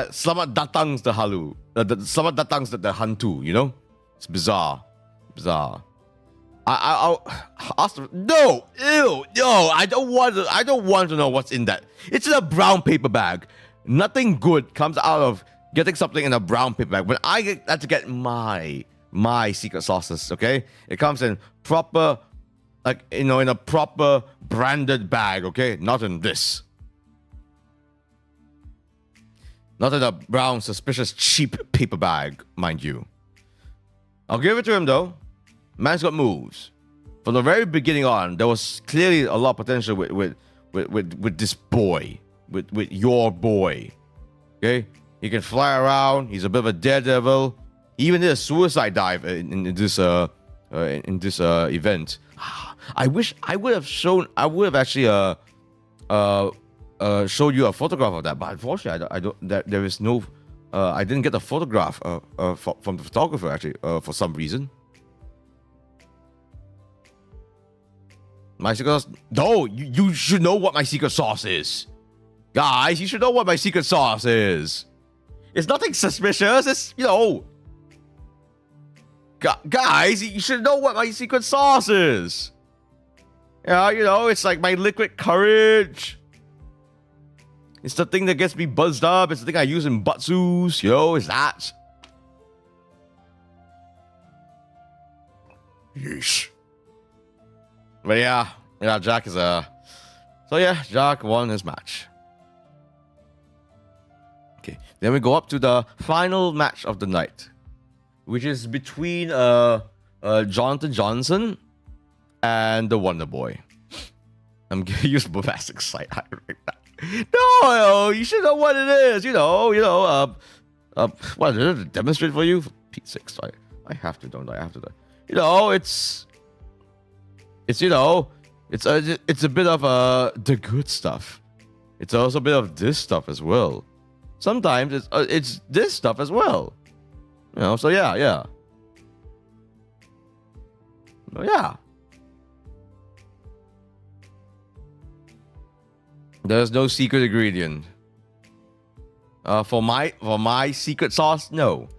selamat datangs the halu, selamat datangs the hantu. It's bizarre. I'll ask him. No, ew, no. I don't want to know what's in that. It's in a brown paper bag. Nothing good comes out of getting something in a brown paper bag. When I get my secret sauces, okay, it comes in proper, in a proper branded bag, okay, not in this. Not in a brown, suspicious, cheap paper bag, mind you. I'll give it to him though. Man's got moves. From the very beginning on, there was clearly a lot of potential with this boy, with your boy. Okay, he can fly around. He's a bit of a daredevil. He even did a suicide dive in this event. I wish I would have actually showed you a photograph of that, but unfortunately, I don't. There is no. I didn't get the photograph from the photographer actually for some reason. My secret sauce. No, you should know what my secret sauce is, guys. You should know what my secret sauce is. It's nothing suspicious. It's guys, you should know what my secret sauce is. Yeah, it's like my liquid courage. It's the thing that gets me buzzed up. It's the thing I use in butsus. It's that. Yeesh. But yeah, Jack is So yeah, Jack won his match. Okay, then we go up to the final match of the night, which is between Jonathan Johnson and the Wonder Boy. I'm gonna use bombastic sight. No, you should know what it is. What did it demonstrate for you? For Pete's sake, I have to, don't I? I have to. It's a bit of the good stuff. It's also a bit of this stuff as well. Sometimes it's this stuff as well. So yeah. Oh, yeah. There's no secret ingredient. For my secret sauce, no.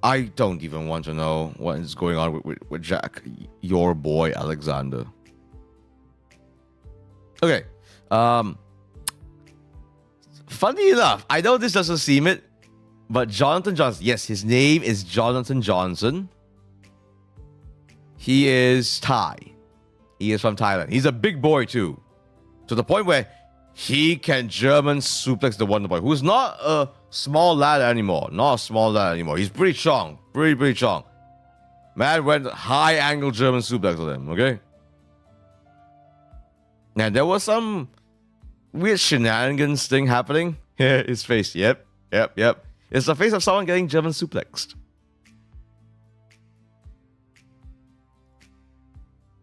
I don't even want to know what is going on with Jack, your boy Alexander. Okay. Funny enough, I know this doesn't seem it, but Jonathan Johnson, yes, his name is Jonathan Johnson. He is Thai. He is from Thailand. He's a big boy too, to the point where he can German suplex the Wonder Boy, who's not a small lad anymore. Not a small lad anymore. He's pretty strong. Pretty strong. Man went high angle German suplex with him, okay? Now, there was some weird shenanigans thing happening. His face. Yep. It's the face of someone getting German suplexed.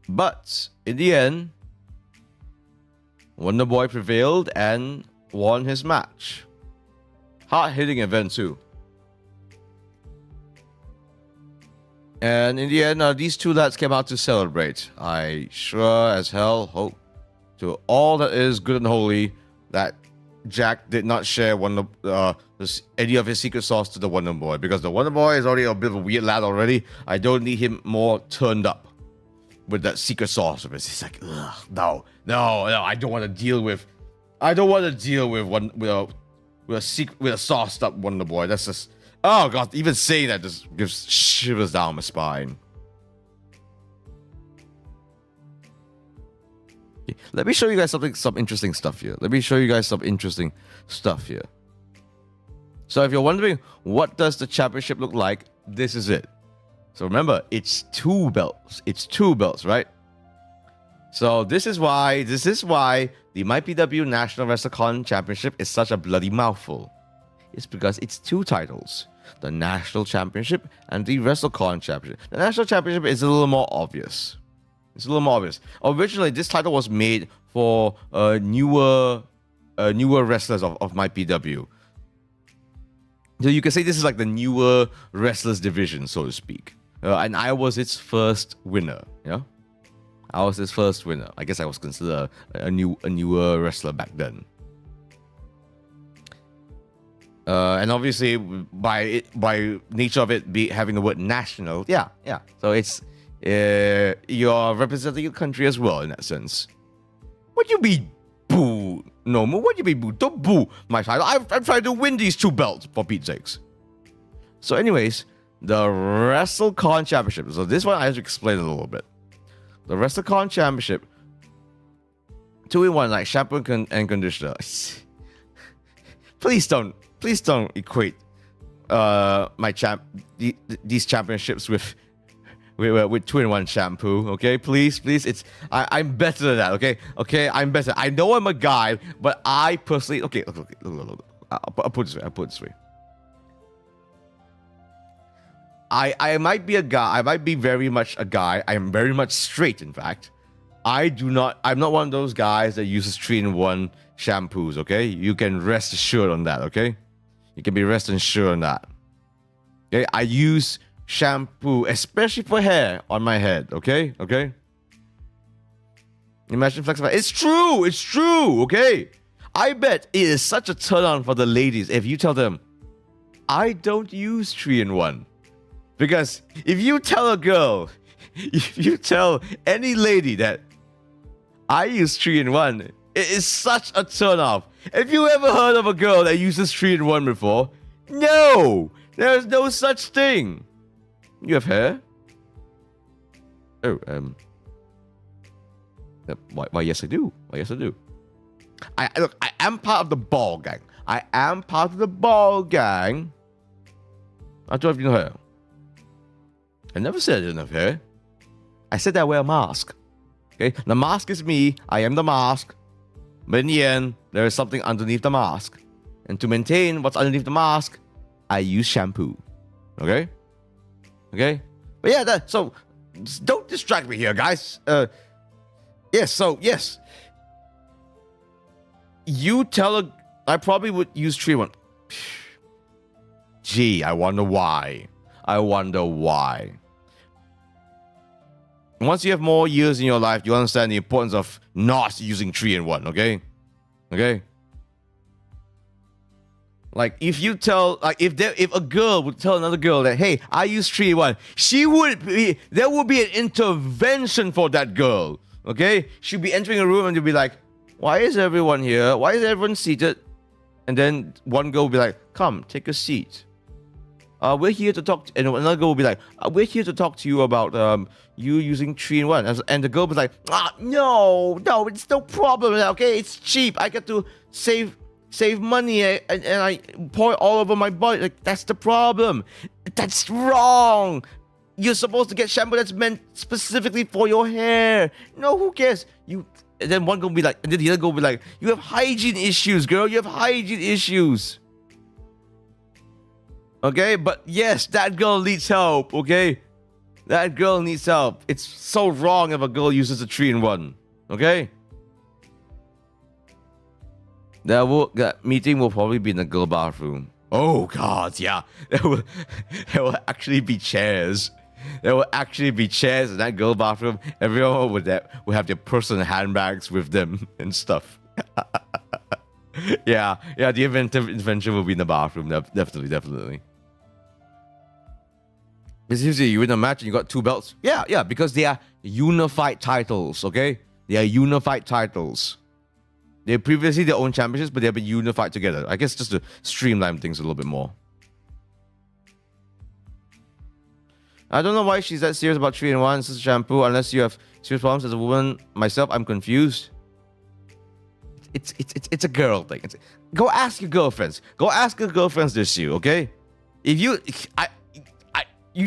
But in the end, Wonder Boy prevailed and won his match. Hard-hitting event too. And in the end, these two lads came out to celebrate. I sure as hell hope to all that is good and holy that Jack did not share any of his secret sauce to the Wonder Boy, because the Wonder Boy is already a bit of a weird lad already. I don't need him more turned up with that secret sauce of his. He's like, ugh, no, I don't want to deal with. I don't want to deal with with a sauced up Wonder Boy. That's just, oh god, even saying that just gives shivers down my spine. Let me show you guys some interesting stuff here. So if you're wondering what does the championship look like, this is it. So remember, it's 2 belts. It's 2 belts, right? So this is why the MyPW National WrestleCon Championship is such a bloody mouthful. It's because it's 2 titles. The National Championship and the WrestleCon Championship. The National Championship is a little more obvious. Originally, this title was made for newer wrestlers of MyPW. So you can say this is like the newer wrestlers division, so to speak. And I was its first winner. Yeah, I was its first winner. I guess I was considered a newer wrestler back then. And obviously, by nature of it having the word national, yeah. So it's you're representing your country as well in that sense. What do you mean, boo? No more. What do you mean, boo? Don't boo my title. I'm trying to win these 2 belts, for Pete's sakes. So, anyways, the WrestleCon Championship. So this one I have to explain a little bit. The WrestleCon Championship, 2-in-1, like shampoo and conditioner. Please don't equate these championships with 2-in-1 shampoo, okay? Please, I'm better than that, okay? I'm better. I know I'm a guy, but I personally, okay, look. I'll put it this way. I might be a guy. I might be very much a guy. I am very much straight, in fact. I'm not one of those guys that uses 3-in-1 shampoos, okay? You can rest assured on that, okay? You can be rest assured on that. Okay? I use shampoo, especially for hair, on my head, okay? Imagine flexible. It's true, okay? I bet it is such a turn on for the ladies if you tell them, I don't use 3-in-1. Because if you tell a girl, if you tell any lady that I use 3-in-1, it is such a turn off. Have you ever heard of a girl that uses 3-in-1 before? No! There's no such thing. You have hair? Oh, why yes I do. I am part of the ball gang. I don't have no hair. I never said I didn't have hair. I said that I wear a mask. Okay? The mask is me. I am the mask. But in the end, there is something underneath the mask. And to maintain what's underneath the mask, I use shampoo. Okay? But yeah, so don't distract me here, guys. Yes. You tell I probably would use 3-in-1. Gee, I wonder why. Once you have more years in your life, you understand the importance of not using 3-in-1, okay? Like if a girl would tell another girl that, hey, I use 3-in-1, there would be an intervention for that girl. Okay? She'd be entering a room and you'd be like, why is everyone here? Why is everyone seated? And then one girl will be like, come, take a seat. We're here to talk, and another girl will be like, we're here to talk to you about you using 3-in-1. And the girl was like, no, it's no problem. Okay, it's cheap. I get to save money and I pour it all over my body. Like, that's the problem. That's wrong. You're supposed to get shampoo that's meant specifically for your hair. No, who cares? And then one girl will be like, and then the other girl will be like, you have hygiene issues, girl. You have hygiene issues. Okay, but yes, that girl needs help, okay? That girl needs help. It's so wrong if a girl uses a 3-in-1, okay? That meeting will probably be in the girl bathroom. Oh, God, yeah. There will actually be chairs. There will actually be chairs in that girl bathroom. Everyone will have their personal handbags with them and stuff. Yeah, the intervention will be in the bathroom, definitely. Because usually you win a match and you got 2 belts. Yeah, because they are unified titles, okay? They are unified titles. They're previously their own championships, but they've been unified together. I guess just to streamline things a little bit more. I don't know why she's that serious about 3-in-1. This is shampoo. Unless you have serious problems as a woman. Myself, I'm confused. It's a girl thing. Go ask your girlfriends. Go ask your girlfriends this issue, okay? If you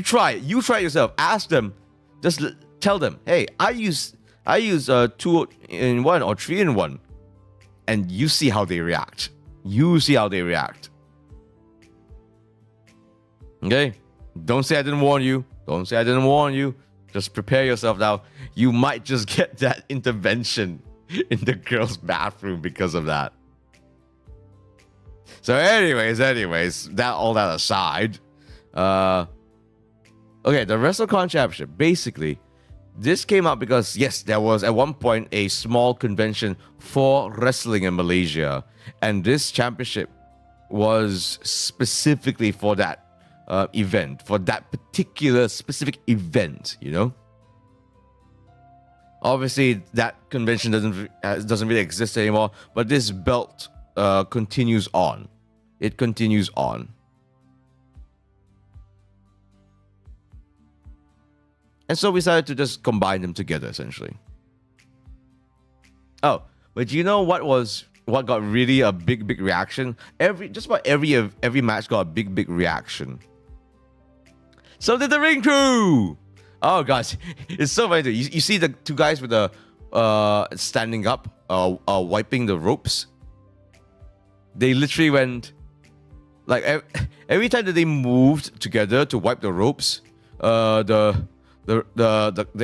try it yourself. Ask them. Just tell them, hey, I use 2-in-1 or 3-in-1, and you see how they react. Okay? Don't say I didn't warn you. Just prepare yourself now. You might just get that intervention in the girls' bathroom because of that. So, anyways, all that aside, okay, the WrestleCon Championship. Basically, this came up because, yes, there was at one point a small convention for wrestling in Malaysia. And this championship was specifically for that event, for that particular specific event, you know? Obviously, that convention doesn't really exist anymore, but this belt continues on. It continues on. And so we decided to just combine them together, essentially. Oh, but you know what got really a big reaction? Just about every match got a big reaction. So did the ring crew. Oh gosh, it's so funny. You see the 2 guys with the standing up, wiping the ropes. They literally went like every time that they moved together to wipe the ropes. The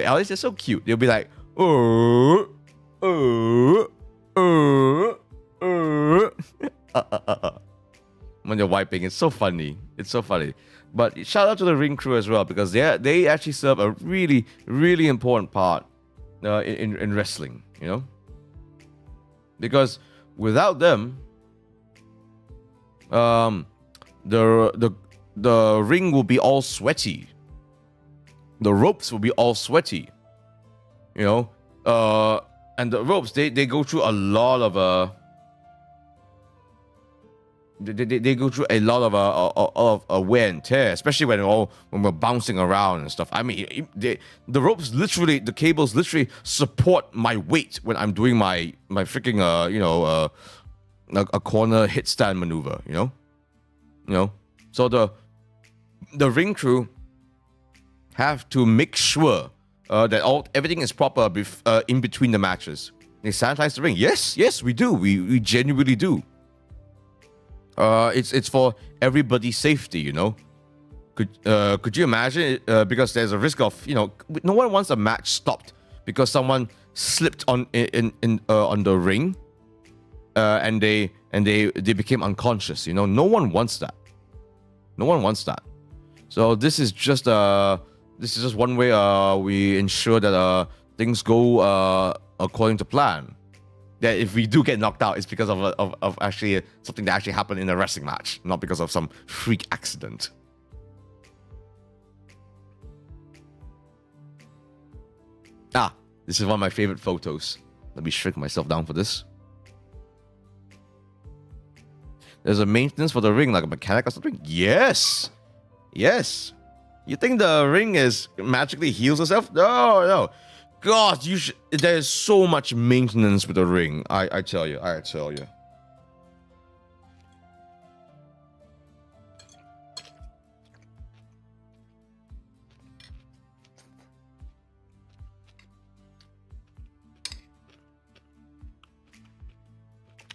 allies are so cute. They'll be like, when they're wiping. It's so funny. But shout out to the ring crew as well, because they actually serve a really important part in wrestling, you know? Because without them, the ring will be all sweaty. The ropes will be all sweaty, you know? And the ropes, they go through a lot of they go through a lot of wear and tear, especially when we're bouncing around and stuff. I mean, the ropes literally, the cables literally support my weight when I'm doing my freaking a corner hit stand maneuver. You know. So the ring crew have to make sure that everything is proper in between the matches. They sanitize the ring. Yes, we do. We genuinely do. It's for everybody's safety, you know. Could you imagine? Because there's a risk of, you know, no one wants a match stopped because someone slipped on the ring, and they became unconscious. You know, no one wants that. So this is just one way we ensure that things go according to plan. that if we do get knocked out, it's because of actually something that actually happened in a wrestling match, not because of some freak accident. This is one of my favorite photos. Let me shrink myself down for this. There's a maintenance for the ring, like a mechanic or something? Yes! Yes! You think the ring is magically heals itself? No. God, there's so much maintenance with the ring. I tell you.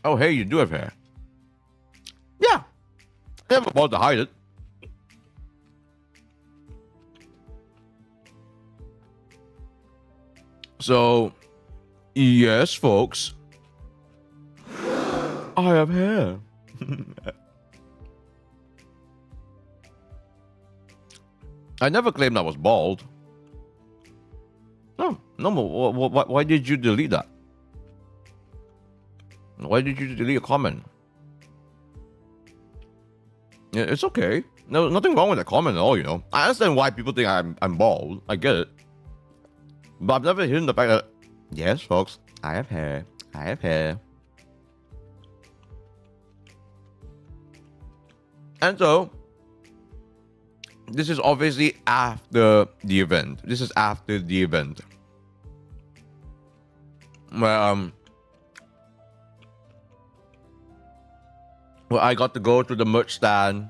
Oh, hey, you do have hair. Yeah. Never bothered to hide it. So, yes, folks. I have hair. I never claimed I was bald. No. Why did you delete that? Why did you delete a comment? Yeah, it's okay. No, nothing wrong with that comment at all, you know. I understand why people think I'm bald. I get it. But I've never hidden the fact that, yes, folks, I have hair. And so, this is obviously after the event. Where, I got to go to the merch stand.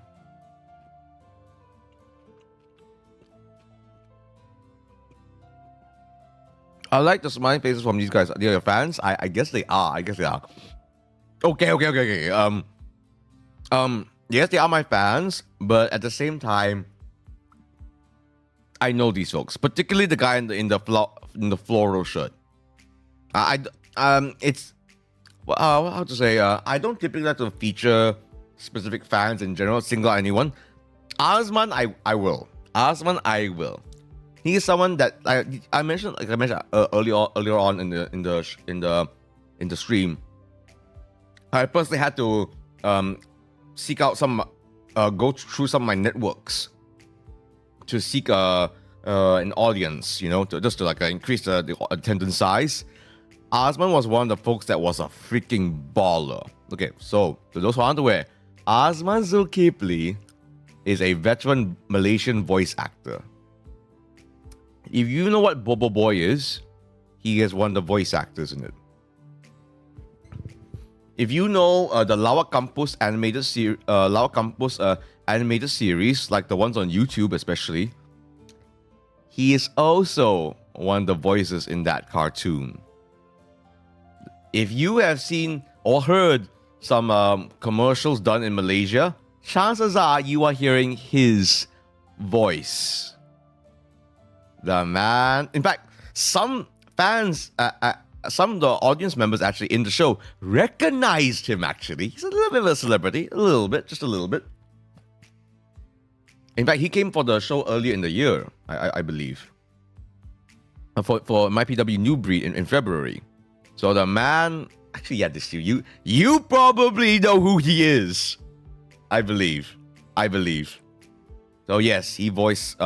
I like the smiling faces from these guys. They're your fans? I guess they are. Okay. Yes, they are my fans, but at the same time, I know these folks, particularly the guy in the floral shirt. It's how to say? I don't typically like to feature specific fans in general, single out anyone. Osman, I will. He's someone that I mentioned earlier on in the stream. I personally had to seek out go through some of my networks to seek an audience, you know, just to increase the attendance size. Osman was one of the folks that was a freaking baller. Okay, so to those who aren't aware, Osman Zulkifli is a veteran Malaysian voice actor. If you know what Bobo Boy is, he is one of the voice actors in it. If you know the Lawak Campus animated series, like the ones on YouTube especially, he is also one of the voices in that cartoon. If you have seen or heard some commercials done in Malaysia, chances are you are hearing his voice. The man. In fact, some fans, some of the audience members actually in the show recognized him actually. He's a little bit of a celebrity. Just a little bit. In fact, he came for the show earlier in the year, I believe. For My PW New Breed in February. So the man, actually, yeah, this you probably know who he is. I believe. So yes, he voiced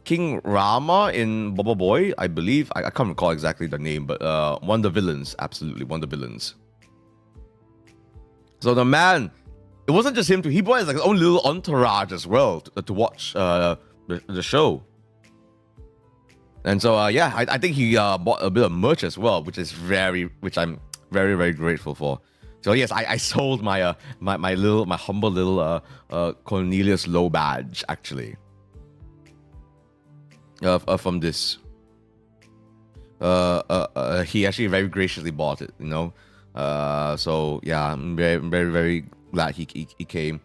King Rama in Bobo Boy, I believe. I can't recall exactly the name, but one of the villains, absolutely one of the villains. So the man, it wasn't just him too. He brought his own little entourage as well to watch the show. And so, yeah, I think he bought a bit of merch as well, which I'm very, very grateful for. So yes, I sold my humble little Cornelius low badge actually. From this. He actually very graciously bought it, you know. So yeah, I'm very, very, very glad he came.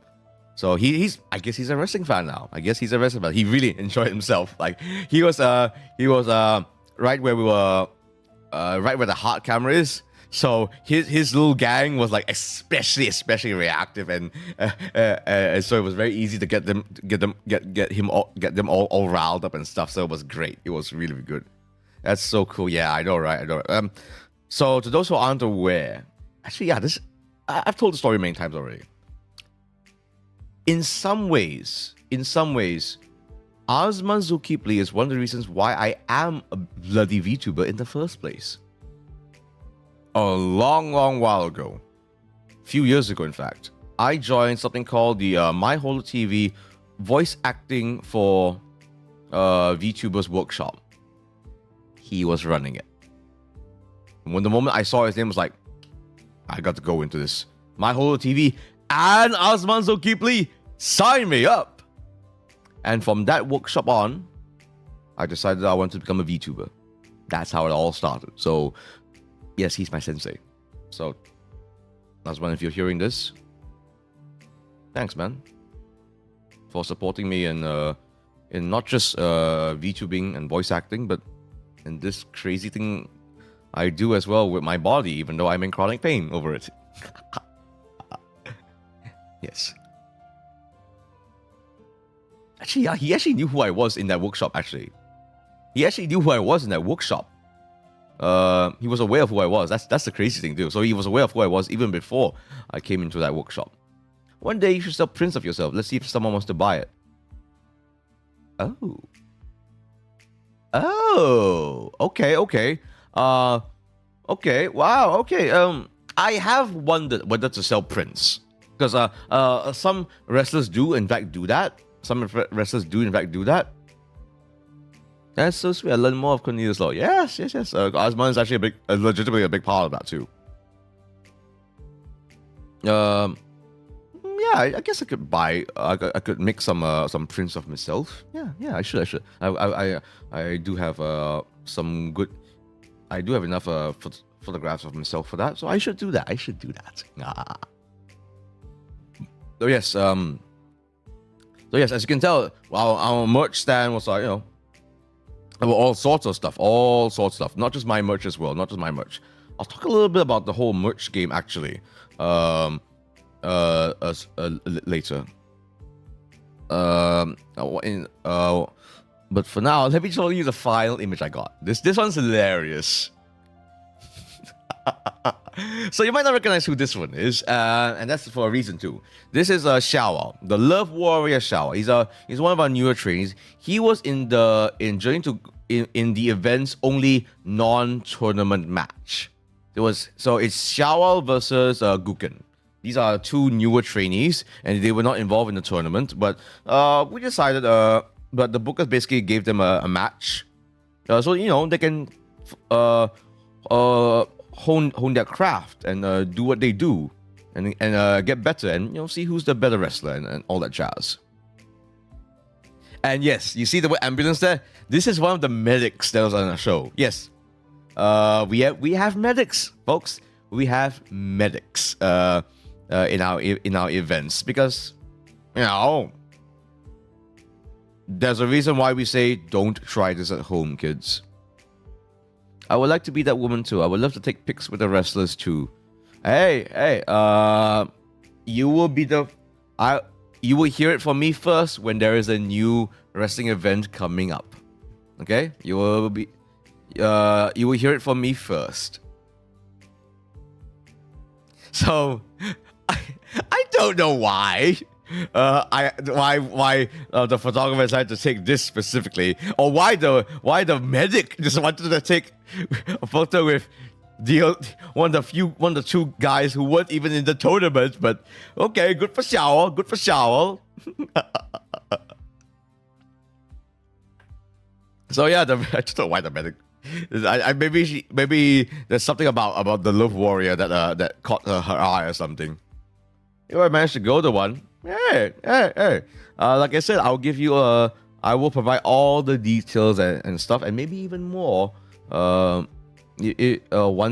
So I guess he's a wrestling fan now. He really enjoyed himself. Like he was right where we were, right where the hard camera is. So his little gang was like especially reactive, and so it was very easy to get them all riled up and stuff. So it was great. It was really, really good. That's so cool. Yeah, I know, right? So to those who aren't aware, actually, yeah, I've told the story many times already. In some ways, Osman Zulkifli is one of the reasons why I am a bloody VTuber in the first place. A long, long while ago, a few years ago, in fact, I joined something called the MyHoloTV voice acting for VTubers workshop. He was running it. When the moment I saw his name, I was like, I got to go into this. MyHoloTV and Osman Zulkifli, sign me up. And from that workshop on, I decided I wanted to become a VTuber. That's how it all started. So, yes, he's my sensei. So, Osman, if you're hearing this, thanks, man, for supporting me in not just VTubing and voice acting, but in this crazy thing I do as well with my body, even though I'm in chronic pain over it. Yes. Actually, yeah, he actually knew who I was in that workshop, actually. He actually knew who I was in that workshop. He was aware of who I was. That's the crazy thing, too. So he was aware of who I was even before I came into that workshop. One day you should sell prints of yourself. Let's see if someone wants to buy it. Oh. Oh. Okay. Okay. Okay. Wow. Okay. I have wondered whether to sell prints because some wrestlers do in fact do that. Some wrestlers do in fact do that. That's so sweet. I learned more of Cornelius Law. Yes. Osman is actually legitimately a big part of that too. Yeah, I guess I could buy. I could make some prints of myself. Yeah, I should. I do have some good. I do have enough photographs of myself for that, so I should do that. So yes, as you can tell, our merch stand was like, all sorts of stuff, Not just my merch as well, not just my merch. I'll talk a little bit about the whole merch game actually. Later. But for now, let me show you the final image I got. This one's hilarious. So you might not recognize who this one is, and that's for a reason too. This is Xiaowao, the Love Warrior Xiaowao. He's one of our newer trainees. He was in the event's only non-tournament match. It's Xiaowao versus Guken. These are two newer trainees, and they were not involved in the tournament. But we decided, but the bookers basically gave them a match, so they can hone their craft and do what they do, and get better, and see who's the better wrestler and all that jazz. And yes, you see the word ambulance there. This is one of the medics that was on the show. Yes, we have medics, folks. We have medics. In our events, because there's a reason why we say don't try this at home, kids. I would like to be that woman too. I would love to take pics with the wrestlers too. Hey, you will hear it from me first when there is a new wrestling event coming up. Okay, you will hear it from me first. So I don't know why. Why the photographer decided to take this specifically, or why the medic just wanted to take a photo with one of the two guys who weren't even in the tournament. But okay, good for Xiao. So yeah, I just don't know why the medic. Maybe there's something about the Love Warrior that caught her eye or something. I managed to go to one. Hey. Like I said, I'll give you I will provide all the details and stuff, and maybe even more once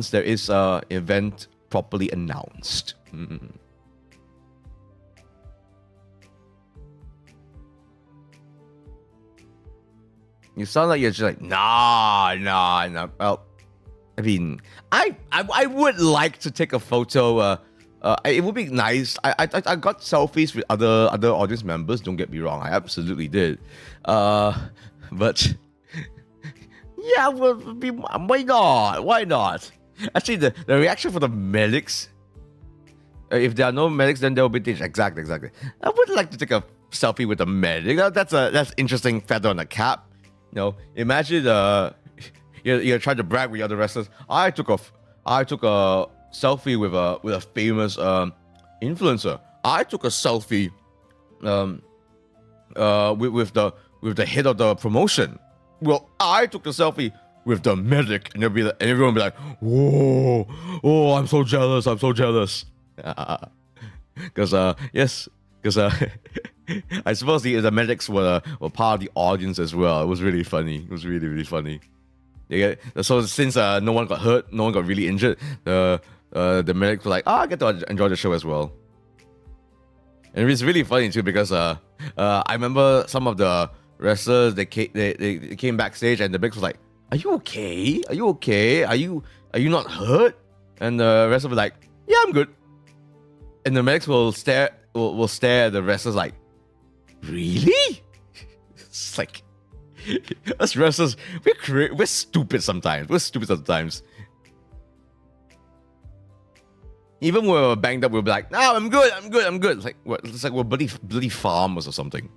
there is an event properly announced. You sound like you're just like, nah. Well, I mean, I would like to take a photo. It would be nice. I got selfies with other audience members. Don't get me wrong, I absolutely did. But yeah, why not? Actually, the reaction for the medics, if there are no medics, then there will be teach. Exactly. I would like to take a selfie with a medic. That's interesting feather on the cap. You know, imagine you're trying to brag with other wrestlers. I took a selfie with a famous influencer. I took a selfie with the head of the promotion. Well, I took the selfie with the medic, and everyone will be like, "Whoa, oh, I'm so jealous. Because I suppose the medics were part of the audience as well. It was really funny. It was really funny. So since no one got hurt, no one got really injured, the medics were like, I get to enjoy the show as well. And it's really funny too because I remember some of the wrestlers they came backstage and the medics was like, "Are you okay? Are you okay? Are you not hurt?" And the wrestler was like, "Yeah, I'm good." And the medics will stare at the wrestlers like, "Really?" It's like, us wrestlers, we're stupid sometimes. Even when we're banged up, we'll be like, "No, I'm good. It's like we're bloody farmers or something.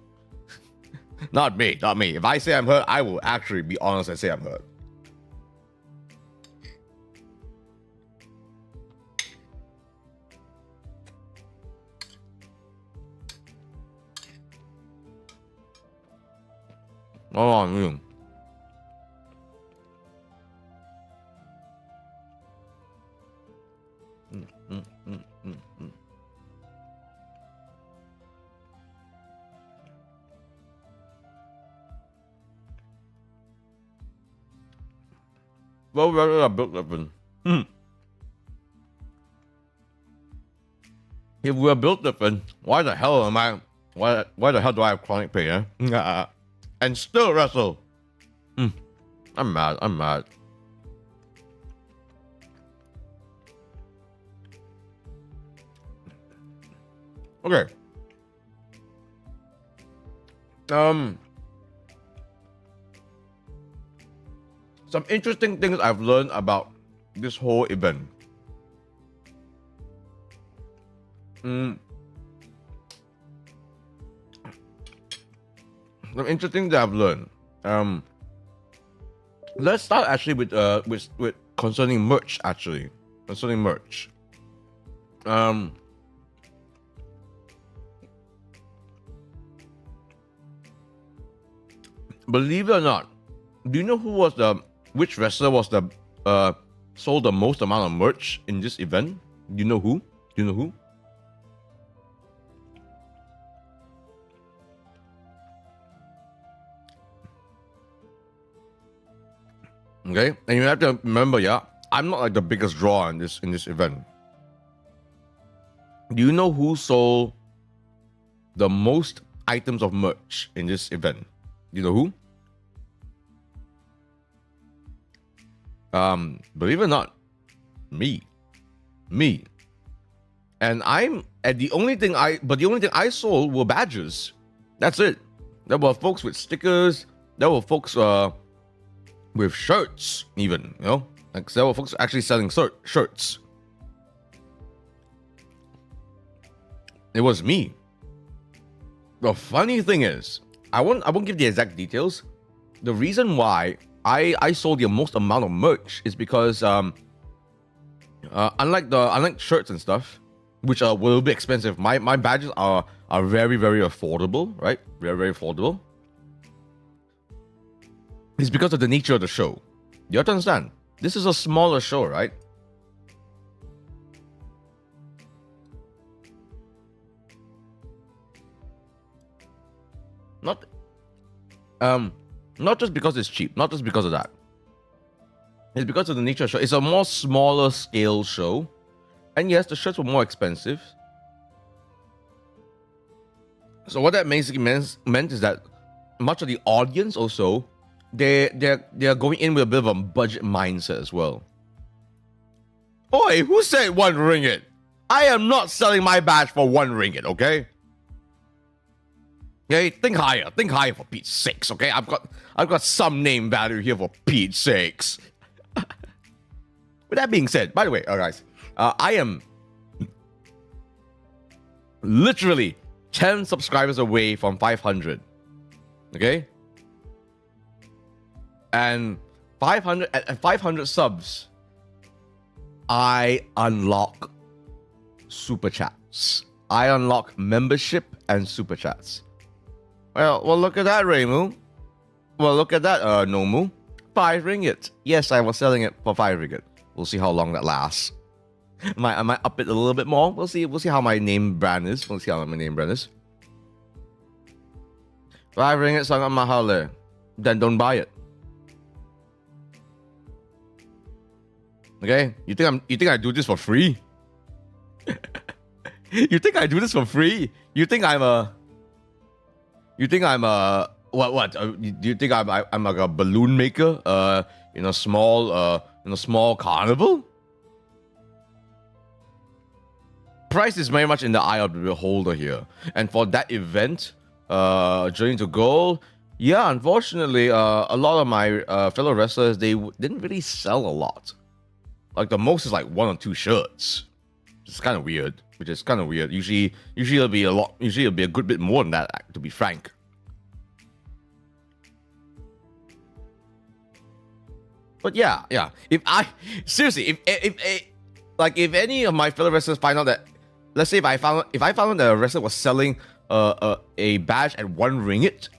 Not me. If I say I'm hurt, I will actually be honest and say I'm hurt. Oh, man. Well, where did I build different? If we're built different, why the hell am I? Why the hell do I have chronic pain? And still wrestle. I'm mad. Okay. Some interesting things I've learned about this whole event. Some interesting things I've learned. Let's start actually with concerning merch. Believe it or not, do you know which wrestler was sold the most amount of merch in this event? Do you know who? Okay, and you have to remember, I'm not like the biggest draw in this event. Do you know who sold the most items of merch in this event? Do you know who? Believe it or not, me. And the only thing I sold were badges. That's it. There were folks with stickers. There were folks with shirts, even, like there were folks actually selling shirts. It was me. The funny thing is, I won't give the exact details. The reason why I sold the most amount of merch is because unlike shirts and stuff, which are a little bit expensive, my badges are very, very affordable, right? Very, very affordable. It's because of the nature of the show. You have to understand, this is a smaller show, right? Not just because it's cheap, not just because of that. It's because of the nature of the show. It's a more smaller scale show. And yes, the shirts were more expensive. So what that basically meant is that much of the audience also, they're going in with a bit of a budget mindset as well. Oi, who said 1 ringgit? I am not selling my badge for 1 ringgit, okay? Okay, think higher for Pete's sakes, okay? I've got some name value here for Pete's sakes. With that being said, by the way, guys, I am literally 10 subscribers away from 500. Okay? And 500 at 500 subs, I unlock super chats. I unlock membership and super chats. Well, look at that, Raymu. Well, look at that, Nomu. 5 ringgit. Yes, I was selling it for 5 ringgit. We'll see how long that lasts. I might up it a little bit more. We'll see how my name brand is. 5 ringgit sangat mahal eh. Then don't buy it. Okay? You think I do this for free? You think I do this for free? You think I'm a what? Do you think I'm like a balloon maker? In a small carnival? Price is very much in the eye of the beholder here. And for that event, Journey to Gold, yeah, unfortunately, a lot of my fellow wrestlers, they didn't really sell a lot. Like the most is like 1 or 2 shirts. It's kind of weird. Usually it'll be a lot. Usually it'll be a good bit more than that, to be frank. But yeah. If any of my fellow wrestlers find out that, let's say if I found out that a wrestler was selling a badge at 1 ringgit,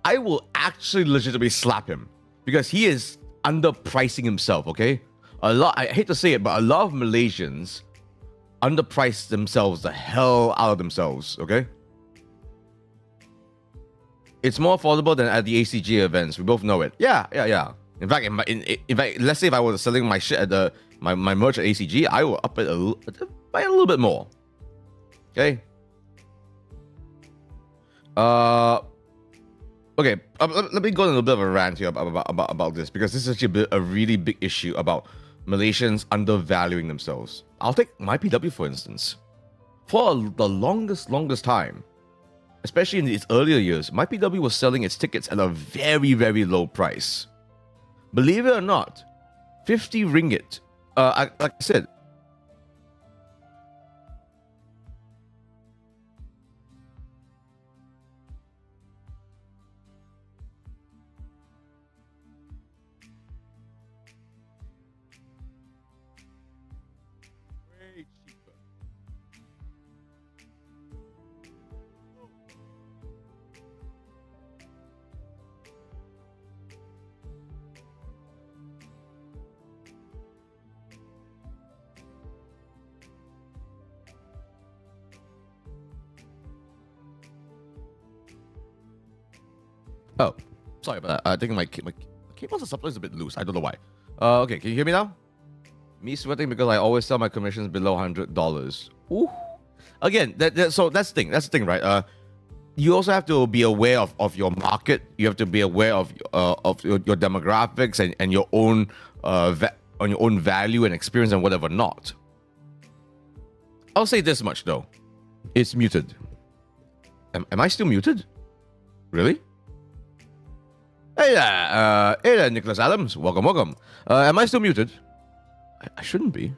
I will actually legitimately slap him because he is underpricing himself. Okay, I hate to say it, but a lot of Malaysians underprice themselves the hell out of themselves. Okay, it's more affordable than at the ACG events. We both know it. Yeah. In fact, let's say if I was selling my shit at my merch at ACG, I will up it by a little bit more. Okay. Okay. Let me go on a little bit of a rant here about this, because this is actually a really big issue about Malaysians undervaluing themselves. I'll take my PW for instance. For the longest time, especially in its earlier years, my PW was selling its tickets at a very, very low price. Believe it or not, 50 ringgit. Like I said, way cheaper. Oh, sorry about that. I think my cables are sometimes a bit loose. I don't know why. Okay, can you hear me now? Me sweating because I always sell my commissions below $100. Ooh. Again, so that's the thing. That's the thing, right? You also have to be aware of your market. You have to be aware of your demographics and your own on your own value and experience and whatever not. I'll say this much though. It's muted. Am I still muted? Really? Hey there, Nicholas Adams. Welcome. Am I still muted? I shouldn't be.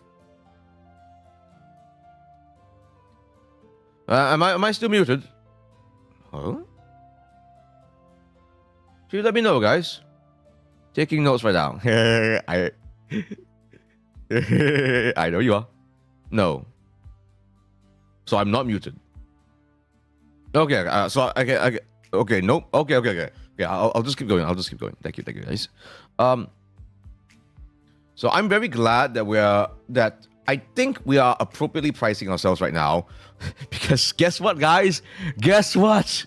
Am I still muted? Huh? Can you let me know, guys? Taking notes right now. I know you are. No. So I'm not muted. Okay. Okay. Nope. Okay. Yeah, I'll just keep going. Thank you, guys. So I'm very glad that I think we are appropriately pricing ourselves right now, because guess what, guys? Guess what?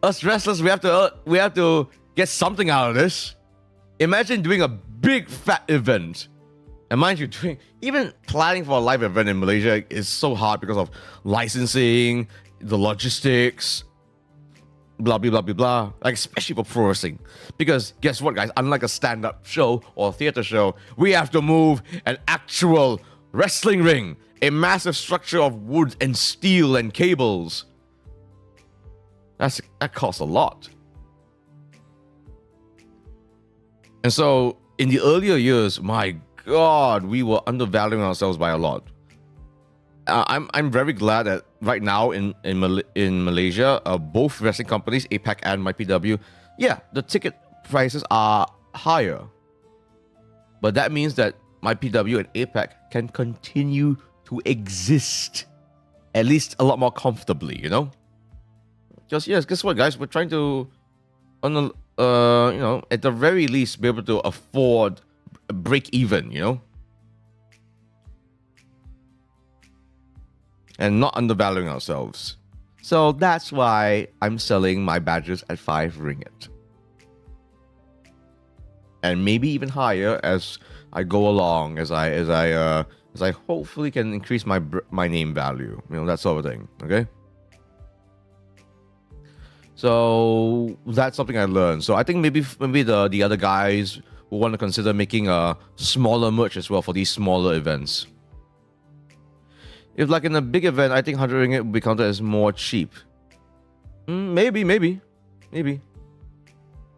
Us wrestlers, we have to get something out of this. Imagine doing a big fat event, and mind you, even planning for a live event in Malaysia is so hard because of licensing, the logistics. Blah, blah, blah, blah, blah. Like, especially for pro wrestling. Because guess what, guys? Unlike a stand-up show or a theater show, we have to move an actual wrestling ring. A massive structure of wood and steel and cables. That costs a lot. And so, in the earlier years, my God, we were undervaluing ourselves by a lot. I'm very glad that right now in Malaysia, both wrestling companies, APAC and MyPW, yeah, the ticket prices are higher. But that means that MyPW and APAC can continue to exist, at least a lot more comfortably, you know? Just, yes, guess what, guys? We're trying to, at the very least, be able to afford a break even, you know? And not undervaluing ourselves. So that's why I'm selling my badges at 5 ringgit. And maybe even higher as I go along, as I hopefully can increase my name value, you know, that sort of thing. Okay. So that's something I learned. So I think maybe the other guys will want to consider making a smaller merch as well for these smaller events. If like in a big event, I think 100 ringgit would be counted as more cheap. Maybe.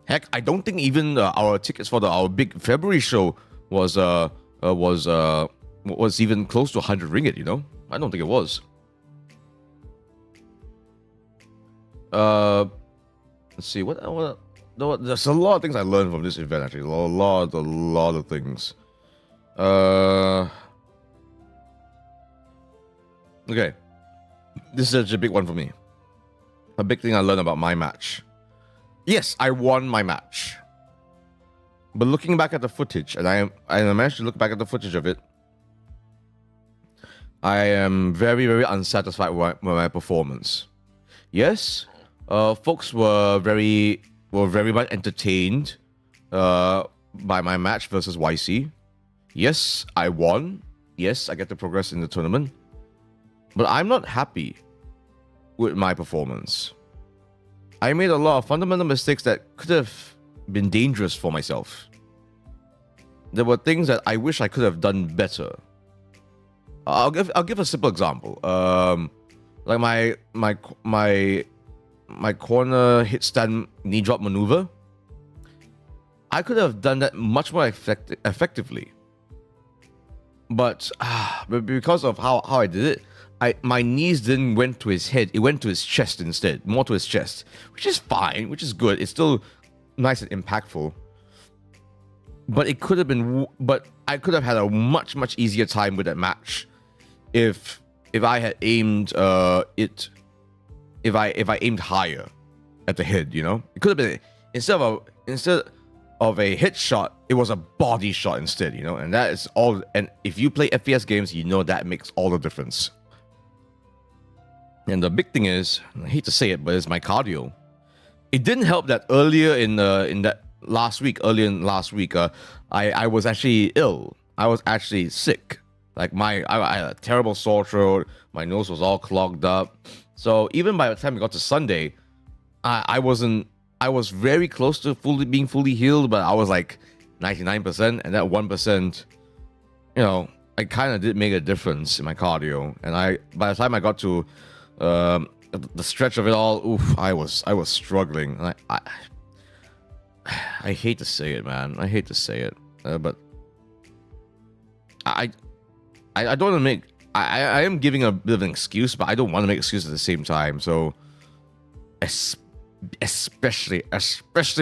Heck, I don't think even our tickets for our big February show was even close to 100 ringgit. You know, I don't think it was. Let's see what there's a lot of things I learned from this event. Actually, a lot of things. Okay, this is a big one for me. A big thing I learned about my match. Yes, I won my match. But looking back at the footage, and I managed to look back at the footage of it, I am very, very unsatisfied with my performance. Yes, folks were very much entertained by my match versus YC. Yes, I won. Yes, I get to progress in the tournament. But I'm not happy with my performance. I made a lot of fundamental mistakes that could have been dangerous for myself. There were things that I wish I could have done better. I'll give a simple example. Like my corner hit stand knee drop maneuver. I could have done that much more effectively. But because of how I did it, my knees didn't went to his head. It went to his chest instead, more to his chest, which is fine, which is good. It's still nice and impactful. But it could have been. But I could have had a much easier time with that match if I had aimed it. If I aimed higher at the head, you know, it could have been instead of a hit shot, it was a body shot instead, you know, and that is all. And if you play FPS games, you know that makes all the difference. And the big thing is, I hate to say it, but it's my cardio. It didn't help that earlier in last week, I was actually ill. I was actually sick. Like I had a terrible sore throat. My nose was all clogged up. So even by the time we got to Sunday, I was very close to being fully healed, but I was like 99%, and that 1%, you know, I kind of did make a difference in my cardio. And by the time I got to the stretch of it all, oof, I was struggling. And I hate to say it, man. I hate to say it, but I don't want to make. I am giving a bit of an excuse, but I don't want to make excuses at the same time. So, especially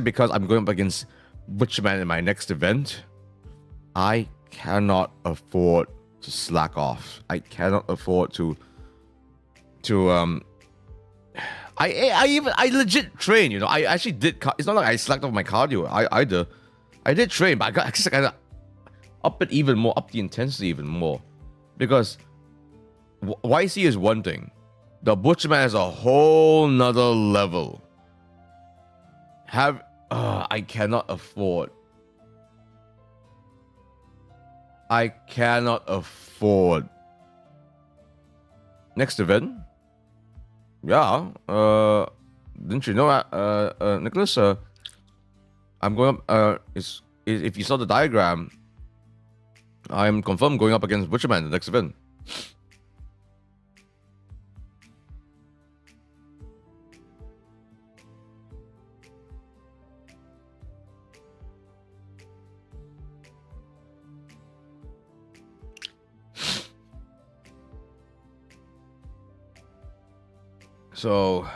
because I'm going up against Butcherman in my next event, I cannot afford to slack off. I cannot afford to. I legit train. You know, I actually did. It's not like I slacked off my cardio either. I did train, but I gotta up it even more, up the intensity even more, because YC is one thing. The Butcherman is a whole nother level. I cannot afford. I cannot afford. Next event. Yeah. Didn't you know, Nicholas? I'm going up. If you saw the diagram, I'm confirmed going up against Butcherman in the next event. So,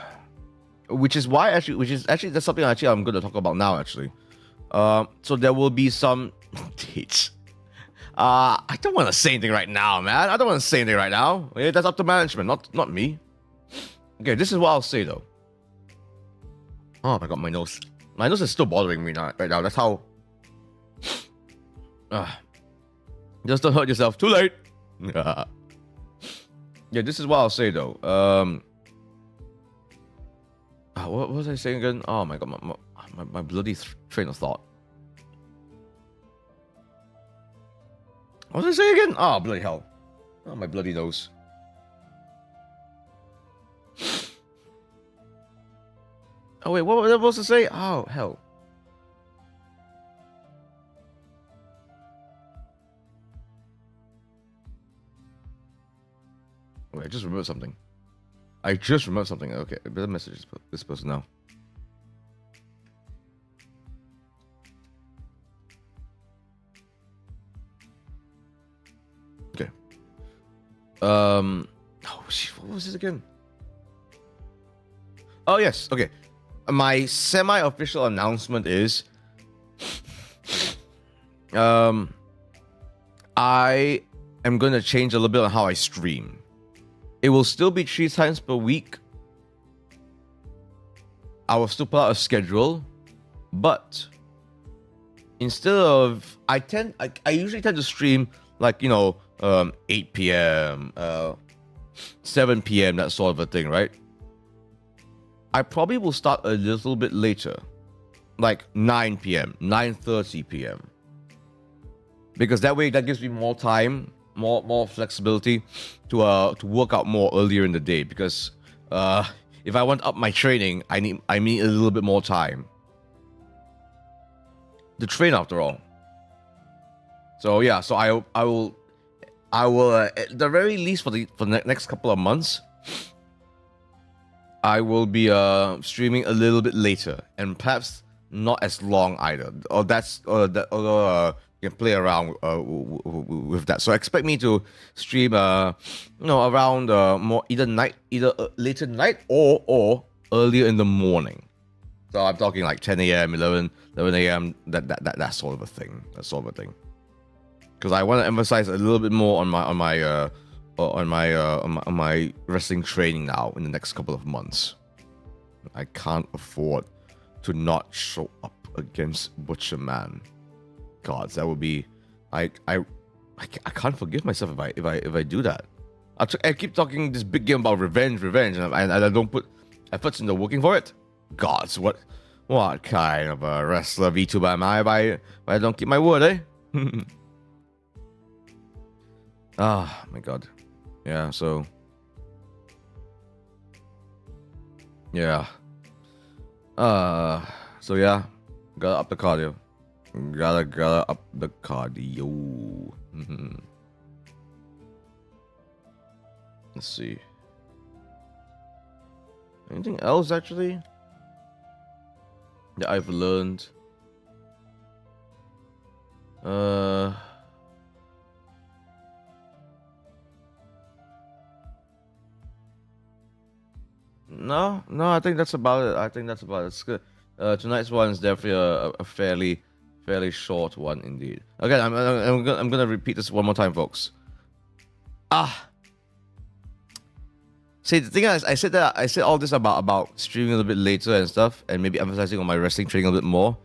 which is actually that's something actually I'm going to talk about now. Actually, so there will be some dates. I don't want to say anything right now, man. I don't want to say anything right now. Yeah, that's up to management, not me. Okay, this is what I'll say though. Oh my god, my nose. My nose is still bothering me right now. That's how. Just don't hurt yourself. Too late. Yeah, this is what I'll say though. What was I saying again? Oh my god, my bloody train of thought. What was I saying again? Oh, bloody hell. Oh, my bloody nose. Oh, wait, what was I supposed to say? Oh, hell. Wait, I just remembered something. Okay, I better message this person now. Okay. Oh shit, what was this again? Oh yes, okay. My semi-official announcement is I am gonna change a little bit on how I stream. It will still be 3 times per week. I will still put out a schedule, but instead of I usually tend to stream like 8 p.m., 7 p.m., that sort of a thing, right? I probably will start a little bit later, like 9 p.m., 9:30 p.m. Because that way, that gives me more time, more flexibility to work out more earlier in the day. Because if I want to up my training, I need a little bit more time to train after all. So yeah, so I will at the very least for the next couple of months, I will be streaming a little bit later and perhaps not as long either. You can play around with that. So expect me to stream around more either later night or earlier in the morning. So I'm talking like 10 a.m., 11 a.m. That sort of a thing. Because I want to emphasize a little bit more on my wrestling training now in the next couple of months. I can't afford to not show up against Butcher Man. God, that would be I can't forgive myself if I do that. I keep talking this big game about revenge, and I don't put efforts into working for it. Gods, what kind of a wrestler VTuber am I if I don't keep my word, eh? Ah, my God. Yeah, so yeah. So yeah, gotta up the cardio. Gotta up the cardio. Let's see. Anything else actually that I've learned? No, I think that's about it. It's good. Tonight's one is definitely a fairly short one indeed. Okay, I'm gonna repeat this one more time, folks. See, the thing is, I said all this about streaming a little bit later and stuff, and maybe emphasizing on my wrestling training a little bit more.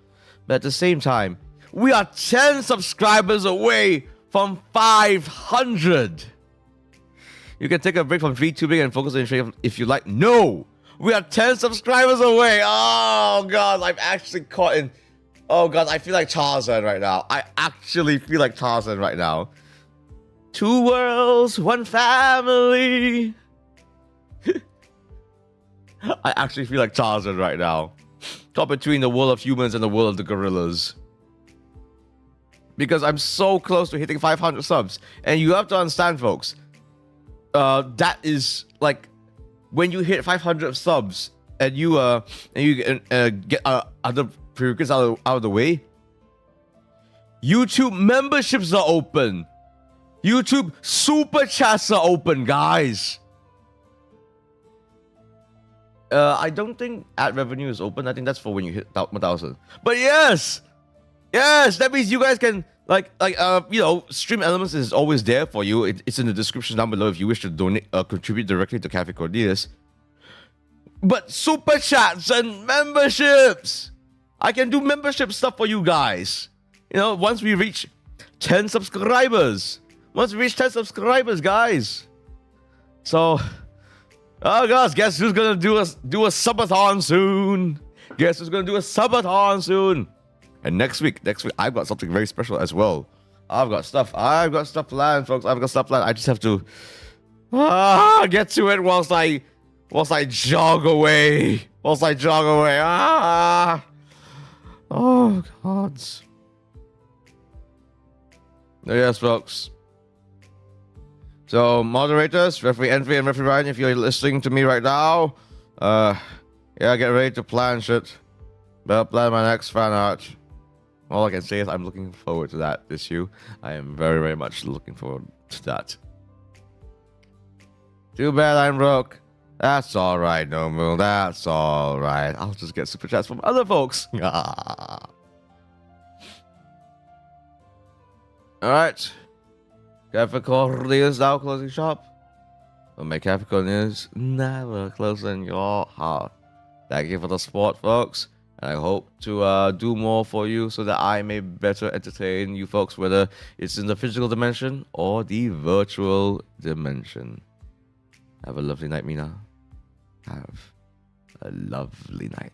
But at the same time, we are 10 subscribers away from 500. You can take a break from VTubing and focus on training if you like. No! We are 10 subscribers away! Oh, God, I'm actually caught in... Oh, God, I feel like Tarzan right now. I actually feel like Tarzan right now. 2 worlds, 1 family. I actually feel like Tarzan right now. Caught between the world of humans and the world of the gorillas. Because I'm so close to hitting 500 subs. And you have to understand, folks... that is like when you hit 500 subs and you get other prerequisites out of the way. YouTube memberships are open. YouTube super chats are open, guys. I don't think ad revenue is open. I think that's for when you hit 1,000. But yes, that means you guys can Stream Elements is always there for you. It's in the description down below if you wish to donate, contribute directly to Cafe Cornelius. But super chats and memberships, I can do membership stuff for you guys. Once we reach 10 subscribers. Guys. So, oh gosh, guess who's gonna do a subathon soon? And next week, I've got something very special as well. I've got stuff planned, folks. I just have to get to it whilst I jog away. Oh gods. Yes, folks. So, moderators, Referee Envy and Referee Ryan, if you're listening to me right now, get ready to plan shit. Better plan my next fan art. All I can say is I'm looking forward to that issue. I am very, very much looking forward to that. Too bad I'm broke. That's alright, Nomu. That's alright. I'll just get super chats from other folks. Alright. Cafe Cornelius now closing shop. But my Cafe Cornelius never close in your heart. Thank you for the support, folks. And I hope to do more for you so that I may better entertain you folks, whether it's in the physical dimension or the virtual dimension. Have a lovely night, Mina. Have a lovely night.